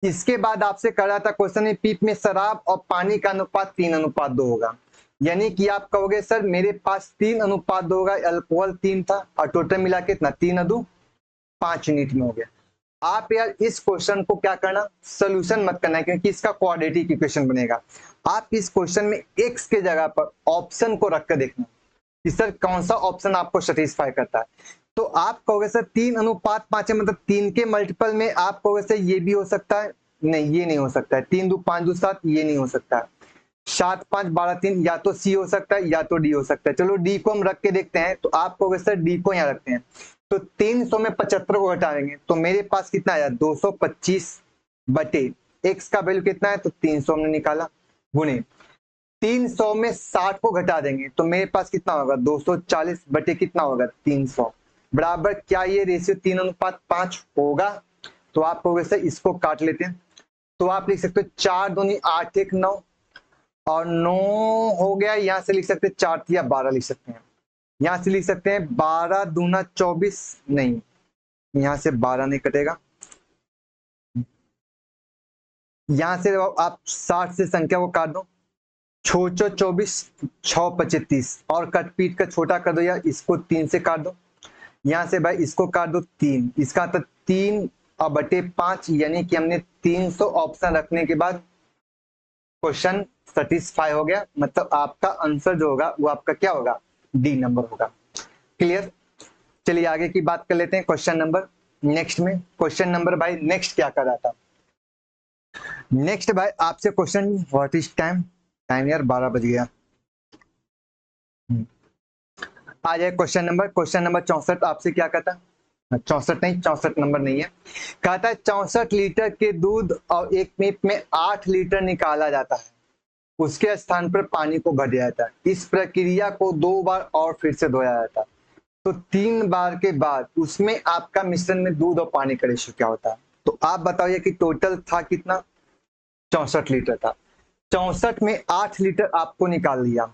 इसके बाद आपसे कर रहा था क्वेश्चन में पीप में शराब और पानी का अनुपात 3:2 होगा, यानी कि आप कहोगे सर मेरे पास 3:2 होगा, अल्कोहल 3 था और टोटल मिला के इतना 3:5 यूनिट में हो गया। आप यार इस क्वेश्चन को क्या करना, सोल्यूशन मत करना, क्योंकि इसका क्वाड्रेटिक इक्वेशन बनेगा। आप इस क्वेश्चन में x के जगह पर ऑप्शन को रख कर देखना कि सर कौन सा ऑप्शन आपको सेटिस्फाई करता है। तो आप कहोगे सर 3:5 है, मतलब 3 के मल्टीपल में आप कहोगे सर ये भी हो सकता है, नहीं ये नहीं हो सकता है, 3 2 5 2 7 ये नहीं हो सकता है, 7 5 12 3 या तो सी हो सकता है या तो डी हो सकता है। चलो डी को हम रख के देखते हैं, तो आप कहोगे सर डी को यहाँ रखते हैं, तो 300 में 75 को घटाएंगे तो मेरे पास कितना आया 225 बटे x का वैल्यू कितना है, तो 300 हमने निकाला, गुणे 300 में 60 को घटा देंगे तो मेरे पास कितना होगा 240 बटे कितना होगा 300, बराबर क्या ये रेशियो 3:5 होगा। तो आप कहोगे सर इसको काट लेते हैं, तो आप लिख सकते हो 4 दूनी 8 1 9 और 9 हो गया, यहां से लिख सकते हैं 4 या 12 लिख सकते हैं, यहां से लिख सकते हैं 12 दूना 24, नहीं यहां से 12 नहीं कटेगा, यहां से आप 60 से संख्या को काट दो, 6 24, 6 25 30, और कट पीट का छोटा कर दो यार, इसको 3 से काट दो। यहाँ से भाई इसको काट दो 3, इसका तो 3/5, यानी कि हमने 300 ऑप्शन रखने के बाद क्वेश्चन सेटिस्फाई हो गया। मतलब आपका आंसर जो होगा वो आपका क्या होगा, डी नंबर होगा। क्लियर। चलिए आगे की बात कर लेते हैं क्वेश्चन नंबर नेक्स्ट में। क्वेश्चन नंबर भाई नेक्स्ट क्या कर रहा था, नेक्स्ट भाई आपसे question, what is time, time यार 12 बज गया। आ जाए क्वेश्चन नंबर 64 आपसे क्या कहता है, 64 नहीं, 64 नंबर नहीं है। कहता है 64 लीटर के दूध और 1 मिनट में 8 लीटर निकाला जाता है, उसके स्थान पर पानी को भर दिया जाता है। इस प्रक्रिया को 2 बार और फिर से धोया जाता है, तो 3 बार के बाद उसमें आपका मिश्रण में दूध और पानी का रेशियो क्या होता है। तो आप बताइए कि टोटल था कितना, 64 लीटर था, 64 में 8 लीटर आपको निकाल लिया,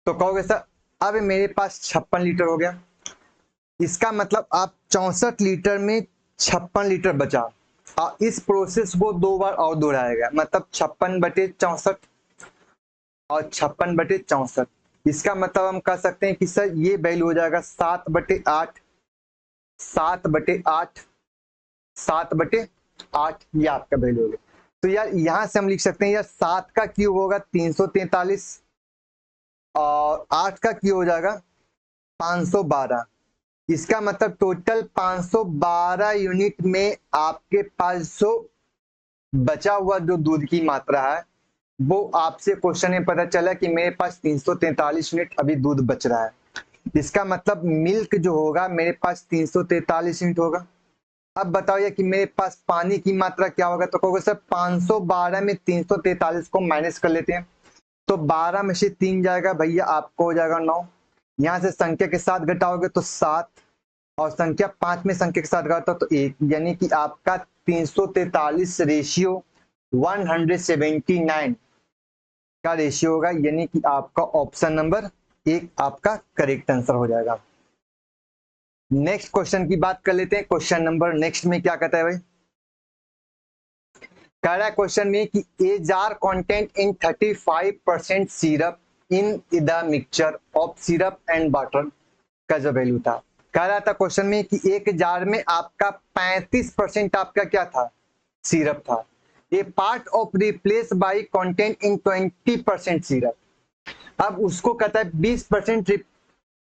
तो कहोगे सर अब मेरे पास 56 लीटर हो गया। इसका मतलब आप 64 लीटर में 56 लीटर बचा, और इस प्रोसेस को 2 बार और दोहराएगा, मतलब 56/64 और 56/64। इसका मतलब हम कह सकते हैं कि सर ये वैल्यू हो जाएगा 7/8, 7/8, 7/8, ये आपका वैल्यू हो गया। तो यार यहां से हम लिख सकते हैं यार 7 का क्यूब होगा 343, और 8 का क्यूब हो जाएगा 512। इसका मतलब टोटल 512 यूनिट में आपके पास जो बचा हुआ जो दूध की मात्रा है, वो आपसे क्वेश्चन में पता चला कि मेरे पास 343 यूनिट अभी दूध बच रहा है। इसका मतलब मिल्क जो होगा मेरे पास 343 यूनिट होगा। अब बताओ ये कि मेरे पास पानी की मात्रा क्या होगा, तो कहोगे सर 512 में 343 को माइनस कर लेते हैं, तो 12 में से 3 जाएगा भैया, आपको हो जाएगा 9। यहाँ से संख्या के साथ घटाओगे तो 7, और संख्या 5 में संख्या के साथ घटाओ तो 1, यानी कि आपका 343 रेशियो 179 का रेशियो होगा, यानी कि आपका ऑप्शन नंबर 1 आपका करेक्ट आंसर हो जाएगा। नेक्स्ट क्वेश्चन की बात कर लेते हैं। क्वेश्चन नंबर नेक्स्ट में क्या कहता है भाई, कह रहा है क्वेश्चन में कि a jar content in 35% syrup in the mixture of syrup and water का जो वैल्यू था। कह रहा था क्वेश्चन में कि एक जार में आपका 35% आपका क्या था, सिरप था। A part of replace by content in 20% syrup. अब उसको कहता है 20%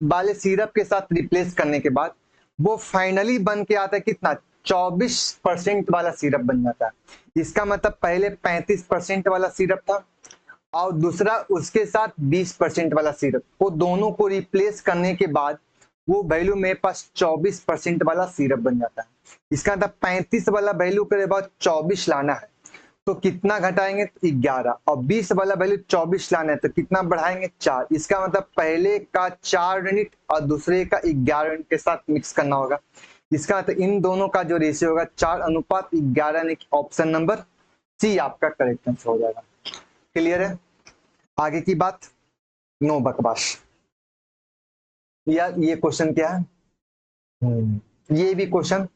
वाले सिरप के साथ रिप्लेस करने के बाद वो फाइनली बन के आता है कितना, 24% वाला सिरप बन जाता है। इसका मतलब पहले 35% वाला सिरप था और दूसरा उसके साथ 20% वाला सिरप, वो दोनों को रिप्लेस करने के बाद वो वैल्यू मेरे पास 24% वाला सिरप बन जाता है। इसका मतलब 35 वाला वैल्यू के बाद 24 लाना है, तो कितना घटाएंगे, 11, और 20 वाला वैल्यू 24 लाना है तो कितना बढ़ाएंगे, 4। इसका मतलब पहले का 4 यूनिट और दूसरे का 11 यूनिट के साथ मिक्स करना होगा। इसका मतलब इन दोनों का जो रेशियो होगा 4:11, यानी कि ऑप्शन नंबर सी आपका करेक्ट आंसर हो जाएगा। क्लियर है, आगे की बात, नो बकवास। यार ये क्वेश्चन क्या है, ये भी क्वेश्चन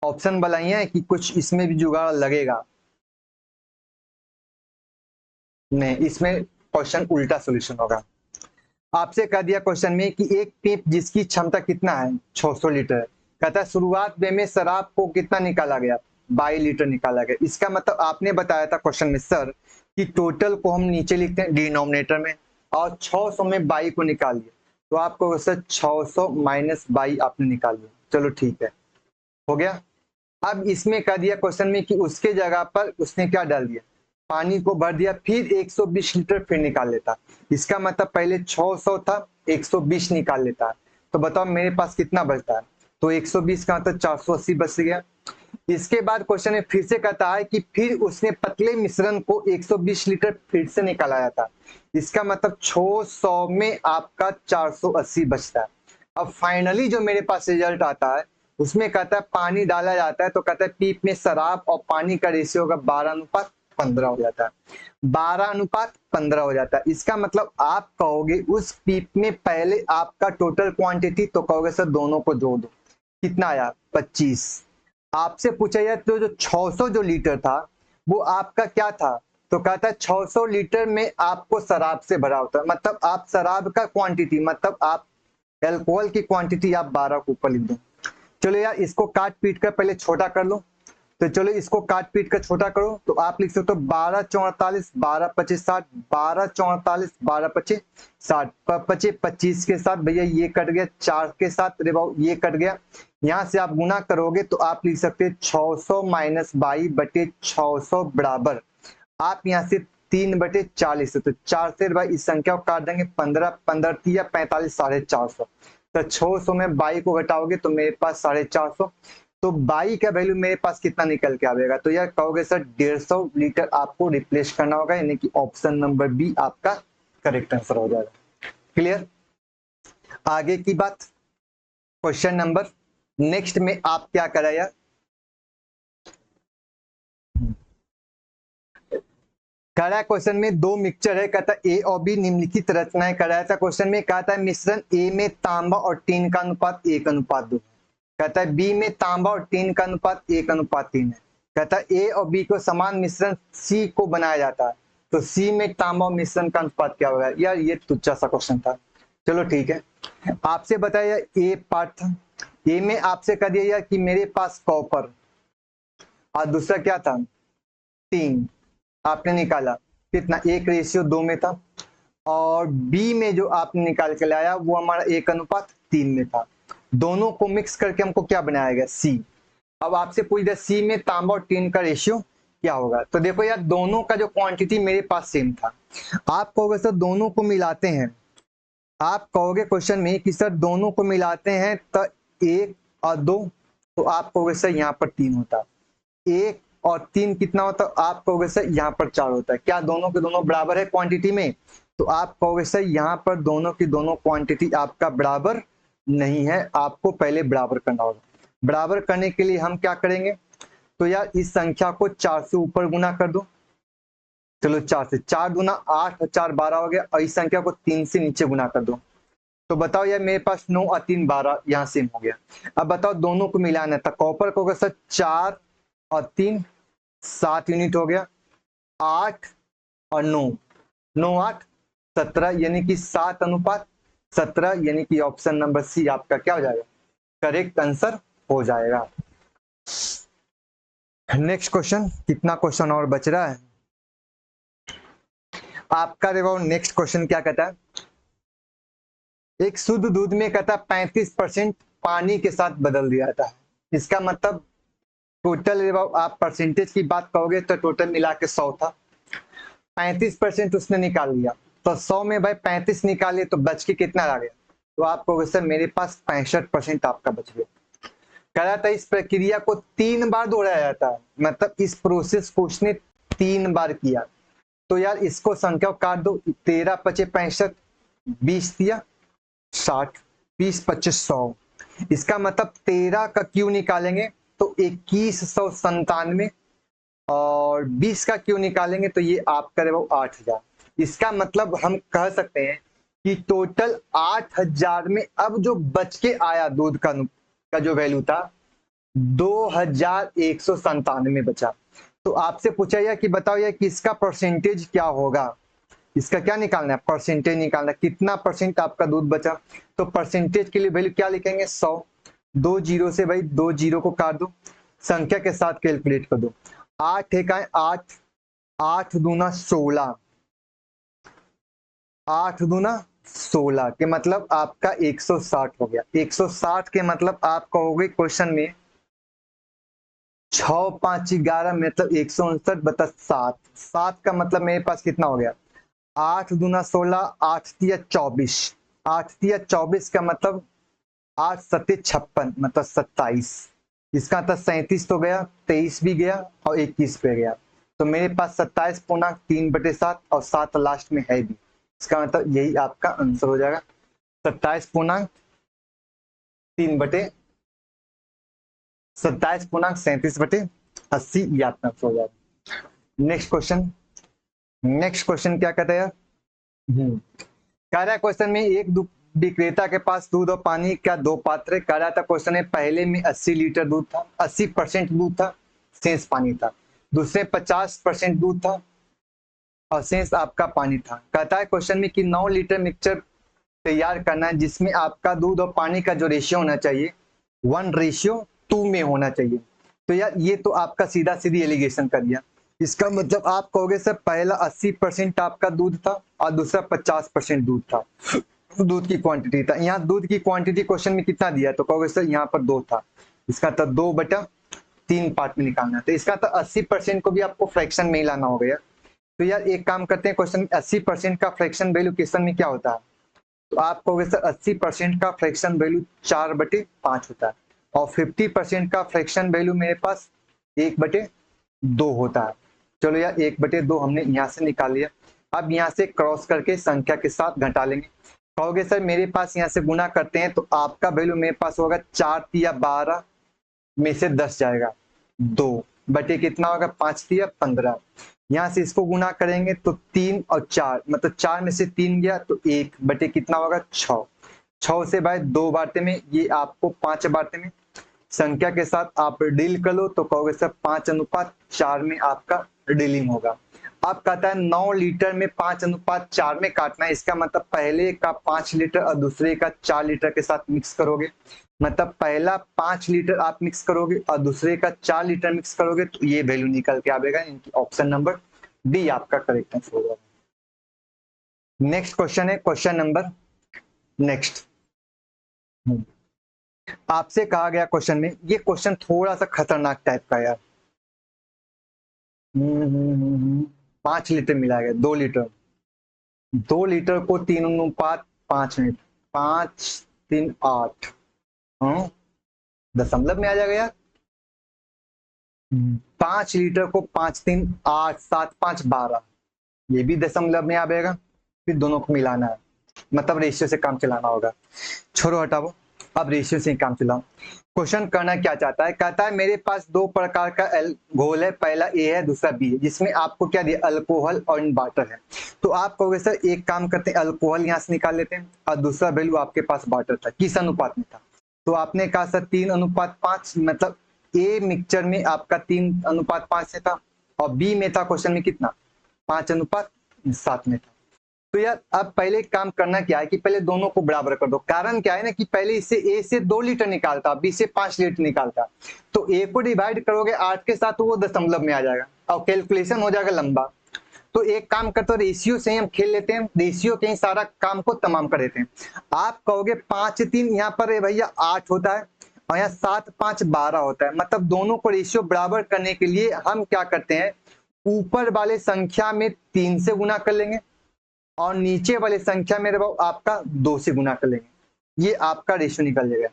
ऑप्शन बनाइए है कि कुछ इसमें भी जुगाड़ लगेगा, नहीं इसमें क्वेश्चन उल्टा सॉल्यूशन होगा। आपसे कह दिया क्वेश्चन में कि एक टेप जिसकी क्षमता कितना है, 600 लीटर। कहता है शुरुआत में शराब को कितना निकाला गया, 22 लीटर निकाला गया। इसका मतलब आपने बताया था क्वेश्चन में सर कि टोटल को हम नीचे लिखते हैं डिनोमिनेटर में, और 600 में 22 को निकालिए, तो आपको सर 600 माइनस 22 आपने निकाल लिया। चलो ठीक है, हो गया। अब इसमें कह दिया क्वेश्चन में कि उसके जगह पर उसने क्या डाल दिया, पानी को भर दिया, फिर 120 लीटर फिर निकाल लेता। इसका मतलब पहले 600 था, 120 निकाल लेता। तो बताओ मेरे पास कितना बचता है, तो 120 का मतलब 480 बच गया। इसके बाद क्वेश्चन में फिर से कहता है कि फिर उसने पतले मिश्रण को 120 लीटर फिर से निकाला था। इसका मतलब 600 में आपका 480 बचता है। अब फाइनली जो मेरे पास रिजल्ट आता है उसमें कहता है पानी डाला जाता है, तो कहता है पीप में शराब और पानी का रेशियो होगा 12:15 हो जाता है, 12:15 हो जाता है। इसका मतलब आप कहोगे उस पीप में पहले आपका टोटल क्वांटिटी, तो कहोगे सर दोनों को जोड़ दो, कितना आया 25। आपसे पूछा जाए तो जो 600 जो लीटर था वो आपका क्या था, तो कहता है 600 लीटर में आपको शराब से भरा होता है, मतलब आप शराब का क्वांटिटी, मतलब आप अल्कोहल की क्वांटिटी आप 12 के ऊपर लिख दो। चलो यार इसको काट पीट कर पहले छोटा कर लो, तो चलो इसको काट पीट कर छोटा करो, तो आप लिख सकते हो 12 × 44 12×25 60, 12×44 12×25 25 के साथ भैया ये कट गया, 4 के साथ रे बाबू ये कट गया, यहाँ से आप गुना करोगे तो आप लिख सकते हैं 600 - 22/600 बराबर आप यहाँ से 3/40 तो 4 से भाई इस संख्या को काट देंगे, 15 15 या 45 450, तो 600 में 22 को घटाओगे तो मेरे पास 450, तो 22 का वैल्यू मेरे पास कितना निकल के आएगा, तो यार कहोगे सर 150 लीटर आपको रिप्लेस करना होगा, यानी कि ऑप्शन नंबर बी आपका करेक्ट आंसर हो जाएगा। क्लियर? आगे की बात, क्वेश्चन नंबर नेक्स्ट में आप क्या करा यार, करा क्वेश्चन में दो मिक्सचर है, कहता है ए और बी निम्नलिखित रचनाएं कराया था। क्वेश्चन में कहता है मिश्रण ए में तांबा और टीन का अनुपात 1:2, कहता है बी में तांबा और टीन का अनुपात 1:3 है, कहता है ए और बी को समान मिश्रण सी को बनाया जाता है, तो सी में तांबा और मिश्रण का अनुपात क्या होगा। यार ये तुच्चा सा क्वेश्चन था, चलो ठीक है। आपसे बताया ए पार्ट था, ए में आपसे कह दिया यार कि मेरे पास कॉपर और दूसरा क्या था टीन, आपने निकाला कितना 1:2 में था, और बी में जो आपने निकाल के लाया वो हमारा 1:3 में था, दोनों को मिक्स करके हमको क्या बनाया गया सी। अब आपसे पूछ दिया सी में तांबा और टीन का रेशियो क्या होगा, तो देखो यार दोनों का जो क्वांटिटी मेरे पास सेम था, आप कहोगे सर दोनों को मिलाते हैं, आप कहोगे क्वेश्चन में कि सर दोनों को मिलाते हैं तो 1 और 2, तो आप कहोगे सर यहाँ पर 3 होता, 1 और 3 कितना होता, आप कहोगे सर यहाँ पर 4 होता है, क्या दोनों के दोनों बराबर है क्वांटिटी में, तो आप कहोगे सर यहाँ पर दोनों की दोनों क्वांटिटी आपका बराबर नहीं है, आपको पहले बराबर करना होगा। बराबर करने के लिए हम क्या करेंगे, तो यार इस संख्या को 4 से ऊपर गुना कर दो, चलो 4 से 4 दूना 8 और 4 12 हो गया, और इस संख्या को 3 से नीचे गुना कर दो, तो बताओ यार मेरे पास 9 और 3 12 यहाँ सेम हो गया। अब बताओ दोनों को मिलाना है, तो कॉपर को होगा सर 4 और 3 7 यूनिट हो गया, 8 और 9 9 8 17, यानी कि 7:17, यानी कि ऑप्शन नंबर सी आपका क्या हो जाएगा, करेक्ट आंसर हो जाएगा। नेक्स्ट क्वेश्चन, कितना क्वेश्चन और बच रहा है आपका, देखो नेक्स्ट क्वेश्चन क्या कहता है, एक शुद्ध दूध में कहता है 35% पानी के साथ बदल दिया जाता है, इसका मतलब टोटल आप परसेंटेज की बात कहोगे तो टोटल मिला के 100 था, 35% उसने निकाल लिया, तो 100 में भाई 35 निकालिए तो बच के कितना आ गया, तो आप कहोगे सर मेरे पास 65% आपका बच गया। कह रहा था इस प्रक्रिया को 3 बार दोहराया जाता है, मतलब इस प्रोसेस को उसने 3 बार किया, तो यार इसको संख्या काट दो, 13 × 5 = 65, 20 दिया 60, 20 × 25 100, इसका मतलब 13 का क्यू निकालेंगे तो 2197, और 20 का क्यू निकालेंगे तो ये आपका वो 8000, इसका मतलब हम कह सकते हैं कि टोटल 8000 में अब जो बच के आया दूध का जो वैल्यू था 2197 बचा। तो आपसे पूछा गया कि बताओ यार कि इसका परसेंटेज क्या होगा, इसका क्या निकालना है, परसेंटेज निकालना है, कितना परसेंट आपका दूध बचा, तो परसेंटेज के लिए वैल्यू क्या लिखेंगे 100, 2 जीरो से भाई 2 जीरो को काट दो, संख्या के साथ कैलकुलेट कर दो, 8 × 8 8 दूना 16, 8 दूना 16 के मतलब आपका 160 हो गया, 160 के मतलब आप कहोगे क्वेश्चन में 6 5 11 मतलब 159/7, 7 का मतलब मेरे पास कितना हो गया, 8 दूना 16, 8 तिया 24, 8 तिया 24 का मतलब 8 7 56 मतलब 27, इसका था 37 तो गया, 23 भी गया और 21 पे गया, तो मेरे पास 27.3/7 और 7 लास्ट में है भी, इसका मतलब यही आपका आंसर हो जाएगा 27.37/80, ये आपका आंसर हो जाएगा। नेक्स्ट क्वेश्चन क्या कहता है यार, कह रहा है क्वेश्चन में एक विक्रेता के पास दूध और पानी का 2 पात्र है, कह रहा था क्वेश्चन में पहले में 80 लीटर दूध था, 80% दूध था, शेष पानी था, दूसरे 50% दूध था और शेष आपका पानी था। कहता है क्वेश्चन में कि 9 लीटर मिक्सचर तैयार करना है जिसमें आपका दूध और पानी का जो रेशियो होना चाहिए 1:2 में होना चाहिए। तो यार ये तो आपका सीधा सीधी एलिगेशन कर दिया। इसका मतलब आप कहोगे सर पहला 80% आपका दूध था और दूसरा 50% दूध था, दूध की क्वांटिटी था। यहाँ दूध की क्वांटिटी क्वेश्चन में कितना दिया तो कहोगे सर यहाँ पर 2 था, इसका तो 2/3 पार्ट में निकालना है। तो इसका तो 80% को भी आपको फ्रैक्शन में ही लाना होगा यार। तो यार एक काम करते हैं, क्वेश्चन 80% का फ्रैक्शन वैल्यू क्वेश्चन में क्या होता है तो आप कहोगे सर 80% का फ्रैक्शन वैल्यू 4/5 होता है और 50% का फ्रैक्शन वैल्यू मेरे पास 1/2 होता है। चलो यार 1/2 हमने यहाँ से निकाल लिया। अब यहाँ से क्रॉस करके संख्या के साथ घटा लेंगे। कहोगे सर मेरे पास यहाँ से गुना करते हैं तो आपका वैल्यू मेरे पास होगा 4×12 में से 10 जाएगा 2 कितना होगा 5×15। यहाँ से इसको गुना करेंगे तो 3 और 4 मतलब 4 में से 3 गया तो 1 कितना होगा 6। 6 से भाई 2 बाटे में ये आपको 5 बाटे में संख्या के साथ आप डील कर लो तो कहोगे सर 5:4 में आपका डीलिंग होगा। अब कहता है 9 लीटर में 5:4 में काटना है। इसका मतलब पहले का 5 लीटर और दूसरे का 4 लीटर के साथ मिक्स करोगे, मतलब पहला 5 लीटर आप मिक्स करोगे और दूसरे का 4 लीटर मिक्स करोगे तो ये वैल्यू निकल के आएगा। इनकी ऑप्शन नंबर डी आपका करेक्ट आंसर होगा। नेक्स्ट क्वेश्चन है क्वेश्चन नंबर नेक्स्ट। आपसे कहा गया क्वेश्चन में, ये क्वेश्चन थोड़ा सा खतरनाक टाइप का यार। 5 लीटर मिलाया गया 2 लीटर, 2 लीटर को 3:5 में 5 3 8 दशमलव में आ जाएगा यार। 5 लीटर को 5 3 8 7 5 12 ये भी दशमलव में आ जाएगा। फिर दोनों को मिलाना है, मतलब रेशियो से काम चलाना होगा। छोड़ो हटाओ, अब रेशियो से ही काम चलाओ। क्वेश्चन करना क्या चाहता है, कहता है मेरे पास 2 प्रकार का घोल है, पहला ए है दूसरा बी है, जिसमें आपको क्या दिया अल्कोहल और वाटर है। तो आप कहोगे सर एक काम करते हैं अल्कोहल यहाँ से निकाल लेते हैं और दूसरा वैल्यू आपके पास वाटर था, किस अनुपात में था तो आपने कहा सर 3:5, मतलब ए मिक्सचर में आपका 3:5 से था और बी में था क्वेश्चन में कितना 5:7 में था। तो यार अब पहले काम करना क्या है कि पहले दोनों को बराबर कर दो। कारण क्या है ना कि पहले इससे ए से 2 लीटर निकालता, बी से 5 लीटर निकालता, तो ए को डिवाइड करोगे 8 के साथ तो वो दशमलव में आ जाएगा और कैलकुलेशन हो जाएगा लंबा। तो एक काम करते हो रेशियो से ही हम खेल लेते हैं, रेशियो के ही सारा काम को तमाम कर देते हैं। आप कहोगे 5 3 यहाँ पर भैया 8 होता है और यहाँ 7 5 12 होता है, मतलब दोनों को रेशियो बराबर करने के लिए हम क्या करते हैं ऊपर वाले संख्या में 3 से गुना कर लेंगे और नीचे वाले संख्या में आपका 2 से गुना कर लेंगे, ये आपका रेशियो निकल जाएगा।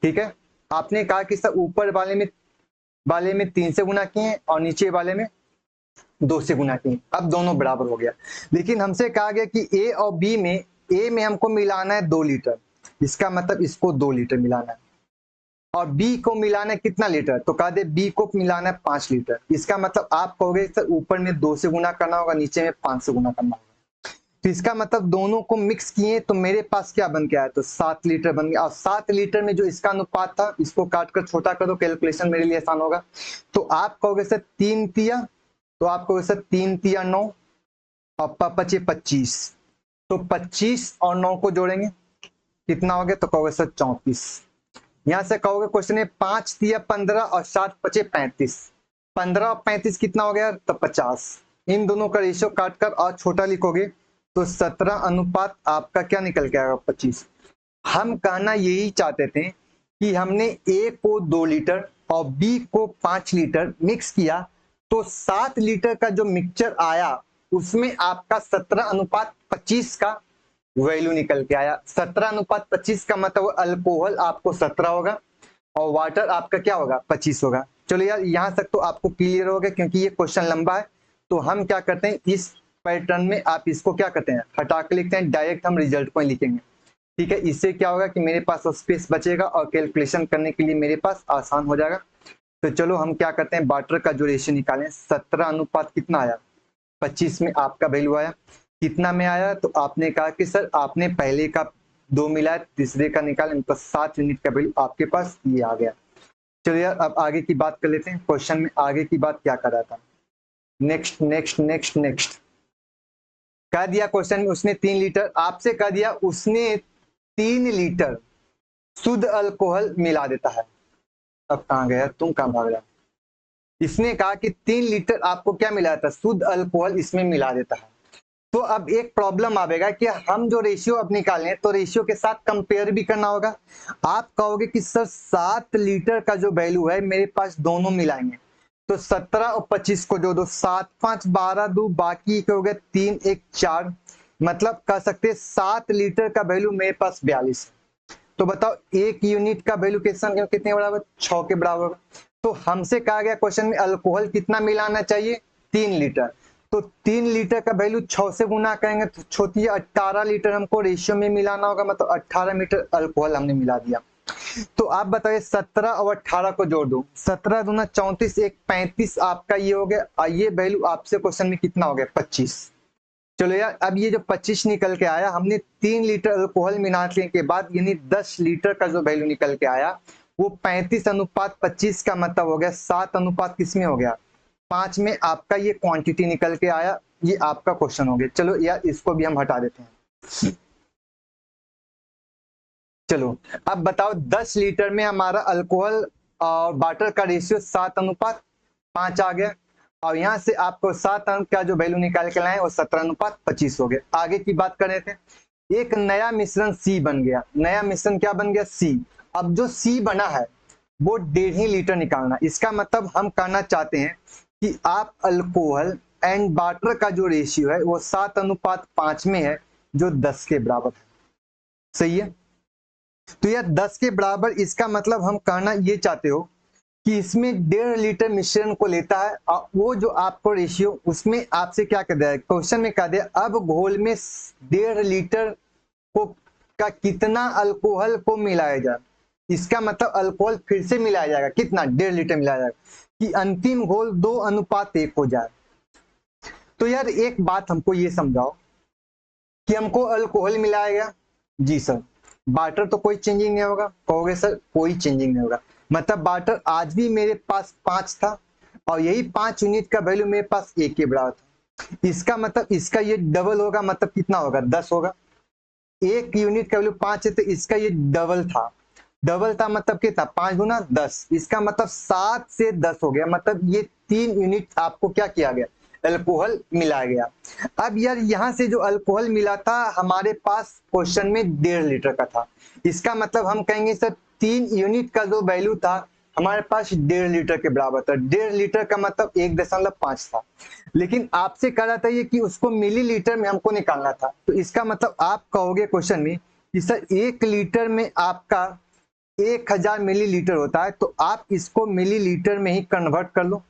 ठीक है, आपने कहा कि सर ऊपर वाले में 3 से गुना किए और नीचे वाले में 2 से गुना किए, अब दोनों बराबर हो गया। लेकिन हमसे कहा गया कि ए और बी में, ए में हमको मिलाना है 2 लीटर, इसका मतलब इसको 2 लीटर मिलाना है और बी को मिलाना है कितना लीटर तो कहा दे बी को मिलाना है 5 लीटर। इसका मतलब आप कहोगे सर ऊपर में 2 से गुना करना होगा, नीचे में 5 से गुना करना होगा। तो इसका मतलब दोनों को मिक्स किए तो मेरे पास क्या बन के आया तो 7 लीटर बन गया और 7 लीटर में जो इसका अनुपात था इसको काट कर छोटा कर दो, कैलकुलेशन मेरे लिए आसान होगा। तो आप कहोगे सर 3 तिया, तो आप कहोगे सर 3 तिया 9 और 25, तो 25 और 9 को जोड़ेंगे कितना हो गया तो कहोगे सर 34। यहां से कहोगे क्वेश्चन में 5 तिया 15 और 7 5 35, 15 और 35 कितना हो गया तो 50। इन दोनों का रेशियो काट कर और छोटा लिखोगे तो 17 अनुपात आपका क्या निकल के आएगा 25। हम कहना यही चाहते थे कि हमने ए को 2 लीटर और बी को 5 लीटर मिक्स किया तो 7 लीटर का जो मिक्सचर आया उसमें आपका 17:25 का वैल्यू निकल के आया। 17:25 का मतलब अल्कोहल आपको 17 होगा और वाटर आपका क्या होगा 25 होगा। चलो यार यहां तक तो आपको क्लियर हो गया, क्योंकि ये क्वेश्चन लंबा है तो हम क्या करते हैं इस पैटर्न में आप इसको क्या करते हैं हटा के लिखते हैं, डायरेक्ट हम रिजल्ट को लिखेंगे। ठीक है, इससे क्या होगा कि मेरे पास स्पेस बचेगा और कैलकुलेशन करने के लिए मेरे पास आसान हो जाएगा। तो चलो हम क्या करते हैं वाटर का जो रेशियो निकालें, 17 अनुपात कितना आया 25 में आपका वैल्यू आया, कितना में आया तो आपने कहा कि सर आपने पहले का 2 मिलाया तीसरे का निकाले तो 7 यूनिट का वैल्यू आपके पास ये आ गया। चलो यार अब आगे की बात कर लेते हैं, क्वेश्चन में आगे की बात क्या कर रहा था। नेक्स्ट नेक्स्ट नेक्स्ट नेक्स्ट कह दिया क्वेश्चन में उसने 3 लीटर, आपसे कह दिया उसने 3 लीटर शुद्ध अल्कोहल मिला देता है। अब कहाँ गया, तुम कहाँ भाग रहा। इसने कहा कि 3 लीटर आपको क्या मिला था, शुद्ध अल्कोहल इसमें मिला देता है। तो अब एक प्रॉब्लम आएगा कि हम जो रेशियो अब निकालें तो रेशियो के साथ कंपेयर भी करना होगा। आप कहोगे कि सर 7 लीटर का जो वैल्यू है मेरे पास दोनों मिलाएंगे, तो 17 और 25 को जो दो, 7 5 12 दो, बाकी हो गए 3 1 4, मतलब कह सकते 7 लीटर का वैल्यू मेरे पास 42 है। तो बताओ 1 यूनिट का वैल्यू कितने बराबर, 6 के बराबर। तो हमसे कहा गया क्वेश्चन में अल्कोहल कितना मिलाना चाहिए, 3 लीटर। तो 3 लीटर का वैल्यू 6 से गुना करेंगे तो छोटी 18 लीटर हमको रेशियो में मिलाना होगा, मतलब 18 मीटर अल्कोहल हमने मिला दिया। तो आप बताइए 17 और 18 को जोड़ दो, 17 दूना 34, 1 35 आपका ये हो गया, ये वैल्यू आपसे क्वेश्चन में कितना हो गया, 25। चलो यार अब ये जो 25 निकल के आया, हमने 3 लीटर अल्कोहल मिलाने के बाद यानी 10 लीटर का जो वैल्यू निकल के आया वो 35:25 का मतलब हो गया 7 अनुपात किसमें हो गया, 5 में आपका ये क्वांटिटी निकल के आया। ये आपका क्वेश्चन हो गया। चलो यार इसको भी हम हटा देते हैं। चलो अब बताओ 10 लीटर में हमारा अल्कोहल और वाटर का रेशियो 7:5 आ गया, और यहाँ से आपको 7 अंक का जो वैल्यू निकाल के लाए वो 17:25 हो गया। आगे की बात कर रहे थे, एक नया मिश्रण सी बन गया, नया मिश्रण क्या बन गया, सी। अब जो सी बना है वो 1.5 लीटर निकालना, इसका मतलब हम कहना चाहते हैं कि आप अल्कोहल एंड वाटर का जो रेशियो है वो 7:5 में है, जो 10 के बराबर है। सही है। तो यार 10 के बराबर, इसका मतलब हम कहना ये चाहते हो कि इसमें 1.5 लीटर मिश्रण को लेता है, और वो जो आपको रेशियो उसमें आपसे क्या कर दिया है, क्वेश्चन में कह दिया अब घोल में 1.5 लीटर को का कितना अल्कोहल को मिलाया जाए। इसका मतलब अल्कोहल फिर से मिलाया जाएगा, कितना, 1.5 लीटर मिलाया जाएगा कि अंतिम घोल 2:1 हो जाए। तो यार एक बात हमको ये समझाओ कि हमको अल्कोहल मिलाया गया, जी सर, वाटर तो कोई चेंजिंग नहीं होगा, कहोगे सर कोई चेंजिंग नहीं होगा, मतलब वाटर आज भी मेरे पास 5 था और यही 5 यूनिट का वैल्यू मेरे पास 1 के बराबर था। इसका मतलब इसका ये डबल होगा, मतलब कितना होगा, 10 होगा। 1 यूनिट का वैल्यू 5 है तो इसका ये डबल था, डबल था मतलब कितना, 5 × 10, इसका मतलब 7 से 10 हो गया, मतलब ये 3 यूनिट आपको क्या किया गया, अल्कोहल मिलाया गया। अब यार यहाँ से जो अल्कोहल मिला था हमारे पास क्वेश्चन में 1.5 लीटर का था, इसका मतलब हम कहेंगे सर 3 यूनिट का जो वैल्यू था हमारे पास 1.5 लीटर के बराबर था। 1.5 लीटर का मतलब 1.5 था, लेकिन आपसे कह रहा था ये कि उसको मिलीलीटर में हमको निकालना था। तो इसका मतलब आप कहोगे क्वेश्चन में कि सर 1 लीटर में आपका 1000 मिलीलीटर होता है, तो आप इसको मिलीलीटर में ही कन्वर्ट कर लो।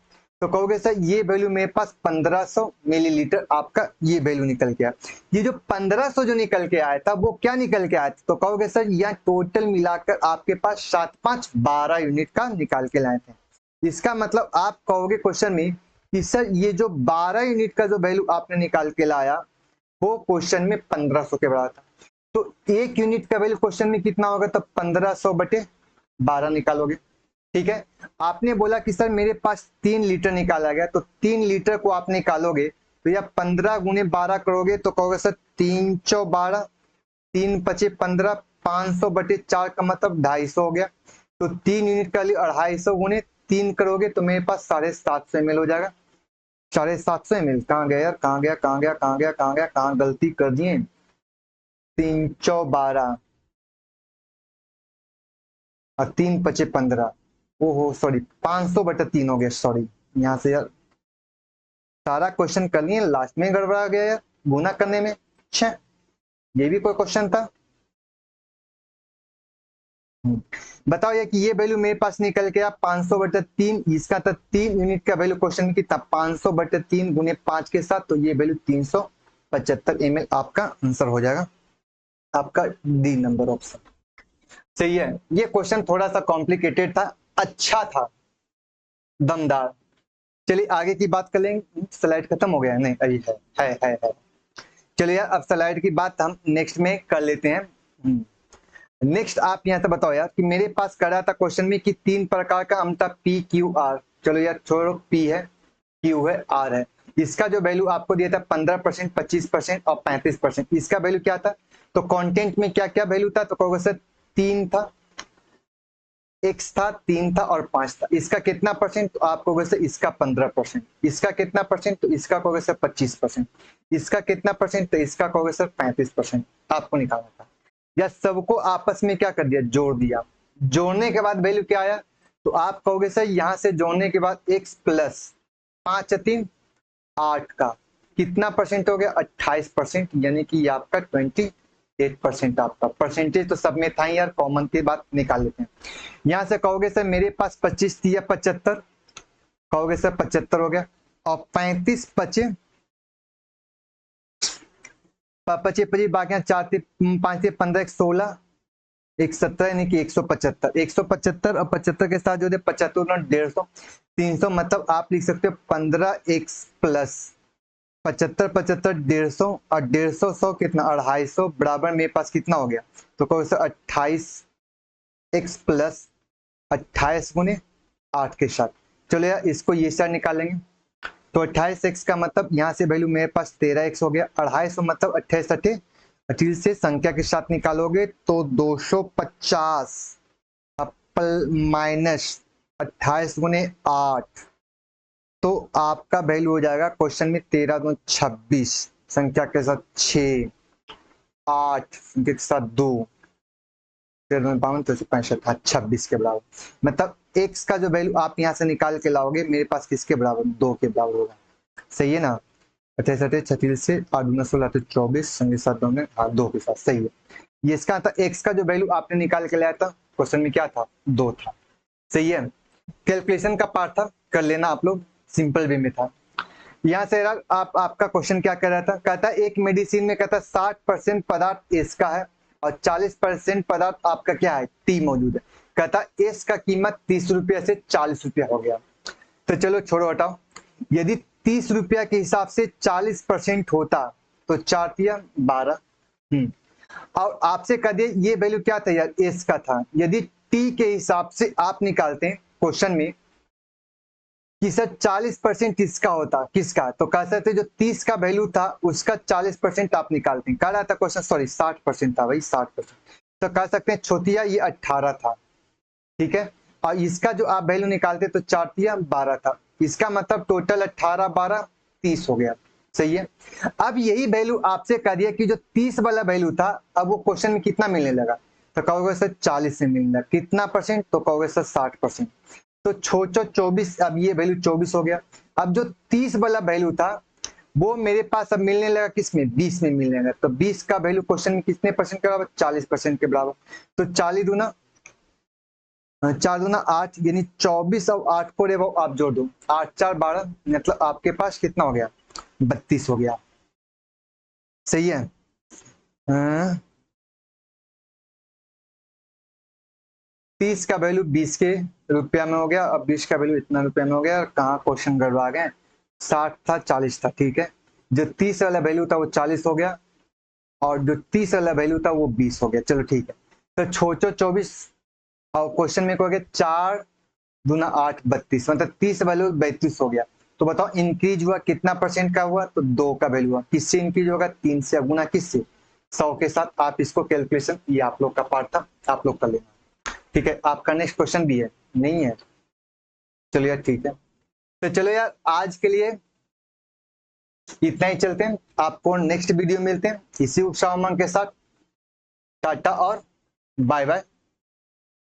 तो कहोगे सर ये वैल्यू मेरे पास 1500 मिलीलीटर आपका ये वैल्यू निकल के आया। ये जो 1500 जो निकल के आया था वो क्या निकल के आया था, तो कहोगे सर यह टोटल मिलाकर आपके पास 7 5 12 यूनिट का निकाल के लाए थे। इसका मतलब आप कहोगे क्वेश्चन में कि सर ये जो 12 यूनिट का जो वैल्यू आपने निकाल के लाया वो क्वेश्चन में 1500 के बराबर था। तो 1 यूनिट का वैल्यू क्वेश्चन में कितना होगा, तो 1500/12 निकालोगे। ठीक है। आपने बोला कि सर मेरे पास 3 लीटर निकाला गया, तो 3 लीटर को आप निकालोगे तो या 15 × 12 करोगे तो कहोगे सर 3×12, 3×5 = 15, 500/4 का मतलब 250 हो गया। तो 3 यूनिट का लिए 250 × 3 करोगे तो मेरे पास 750 ml हो जाएगा। 750 ml कहाँ गया यार, कहाँ गया कहाँ गया कहाँ गया कहाँ गया, कहाँ गलती कर दिए। 3×12 और 3×5 = 15, ओहो सॉरी 500/3 हो गया, सॉरी यहाँ से यार सारा क्वेश्चन कर लिए, लास्ट में गड़बड़ा गया यार गुना करने में। अच्छा ये भी कोई क्वेश्चन था। बताओ यार कि ये वैल्यू मेरे पास निकल के 500/3, इसका था 3 यूनिट का वैल्यू क्वेश्चन में कितना, 500/3 × 5 के साथ, तो ये वैल्यू 375 ml आपका आंसर हो जाएगा, आपका डी नंबर ऑप्शन सही है। ये क्वेश्चन थोड़ा सा कॉम्प्लिकेटेड था, अच्छा था, दमदार। चलिए आगे की बात कर लेंगे। स्लाइड खत्म हो गया, नहीं अभी है। चलिए अब स्लाइड की बात हम नेक्स्ट में कर लेते हैं। नेक्स्ट आप यहाँ से बताओ यार कि मेरे पास करा था क्वेश्चन में कि 3 प्रकार का अम्ल था पी क्यू आर। चलो यार छोड़ो, पी है, क्यू है, आर है। इसका जो वैल्यू आपको दिया था 15%, 25% और 35%। इसका वैल्यू क्या था? तो कंटेंट में क्या क्या वैल्यू था? तो कहोगे सर 3 था, एक्स था, 3 था और 5 था। इसका कितना परसेंट? तो आप कहोगे सर इसका 15%। इसका कितना परसेंट? तो इसका कहोगे सर 25%। इसका कितना परसेंट? तो इसका कहोगे सर 35%। आपको निकालना था। या सबको आपस में क्या कर दिया? जोड़ दिया। जोड़ने के बाद वैल्यू क्या आया? तो आप कहोगे सर यहां से जोड़ने के बाद x प्लस 5 3 8 का कितना परसेंट हो गया? 28%। यानी कि ये आपका 28%। आपका परसेंटेज तो सब में था ही यार, कॉमन की बात निकाल लेते हैं। यहां से कहोगे सर मेरे पास 25 थी या 75, कहोगे सर 75 हो गया। और 35 बचे, पचे पची बाकी 4 5 से 15 16 170 यानी कि 175। 175 और 75 के साथ जो है 75 और 150 300, मतलब आप लिख सकते हो 15x प्लस 75 75 150 और 150 100 कितना? 250 बराबर मेरे पास कितना हो गया? तो कहो सर 28x प्लस 28 गुने 8 के साथ। चलो यार इसको ये साथ निकालेंगे। तो 28x का मतलब यहाँ से वैल्यू मेरे पास 13x हो गया। 250 मतलब 28 28 से संख्या के साथ निकालोगे तो 250 माइनस 28 गुने 8, तो आपका वैल्यू हो जाएगा क्वेश्चन में 13 2 26, संख्या के साथ 6 8 संख्या के साथ 2 13 52 65, हाँ 26 के बराबर। मतलब x का जो वैल्यू आप यहाँ से निकाल के लाओगे मेरे पास किसके बराबर? 2 के बराबर होगा। सही है ना? 28 36 से 8 दूना 16 तो 24 संख्या साथ दो में, हाँ 2 के साथ। सही है। ये इसका था x का जो वैल्यू आपने निकाल के लाया था क्वेश्चन में क्या था? 2 था। सही है। कैलकुलेशन का पार्ट था, कर लेना आप लोग, सिंपल वे में था। यहाँ से आपका क्वेश्चन क्या कर रहा था? कहता है एक मेडिसिन में कहता 60% पदार्थ एस का है और 40% पदार्थ आपका क्या है? टी मौजूद है। कहता एस का कीमत 30 रुपया से 40 रुपया हो गया। तो चलो छोड़ो हटाओ, यदि 30 रुपया के हिसाब से 40% होता तो 4 तिया 12। और आपसे कह दिए ये वैल्यू क्या था यार? एस का था। यदि टी के हिसाब से आप निकालते हैं क्वेश्चन में कि सर 40% किसका होता, किसका? तो कह सकते जो 30 का वैल्यू था उसका 40% आप निकालते हैं। कह रहा था क्वेश्चन, सॉरी 60% था भाई, 60%। तो कह सकते हैं छोटिया ये 18 था, ठीक है। और इसका जो आप वैल्यू निकालते तो 4 तिया 12 था। इसका मतलब टोटल 18 12 30 हो गया। सही है। अब यही वैल्यू आपसे कह दिया कि जो 30 वाला वैल्यू था अब वो क्वेश्चन में कितना मिलने लगा? तो कहोगे सर 40 से मिलने लगा। कितना परसेंट? तो कहोगे सर 60%। तो छोचो 24, अब ये वैल्यू 24 हो गया। अब जो 30 वाला वैल्यू था वो मेरे पास अब मिलने लगा किसमें? 20 में मिलने लगा। तो 20 का वैल्यू क्वेश्चन में कितने परसेंट के बराबर? 40% के बराबर। तो 40 दूना 4 दूना 8, यानी 24 और 8 को रे आप जोड़ दो, 8 4 12, मतलब आपके पास कितना हो गया? 32 हो गया। सही है। हाँ, 30 का वैल्यू 20 के रुपया में हो गया, अब 20 का वैल्यू इतना रुपया में हो गया। कहाँ क्वेश्चन गड़बड़ा गए? 60 था 40 था, ठीक है। जो 30 वाला वैल्यू था वो 40 हो गया और जो 30 वाला वैल्यू था वो 20 हो गया। चलो ठीक है। तो छोचो 24 और क्वेश्चन में हो गया 4 दूना 8 32, मतलब 30 वैल्यू 32 हो गया। तो बताओ इंक्रीज हुआ कितना परसेंट का हुआ? तो 2 का वैल्यू हुआ। किससे इंक्रीज होगा? 3 से। गुना किससे? 100 के साथ। आप इसको कैलकुलेशन, ये आप लोग का पार्ट था, आप लोग कर लेना। ठीक है। आपका नेक्स्ट क्वेश्चन भी है? नहीं है? चलो यार ठीक है। तो चलो यार आज के लिए इतना ही, चलते हैं। आपको नेक्स्ट वीडियो मिलते हैं इसी उत्साह उमंग के साथ। टाटा और बाय बाय।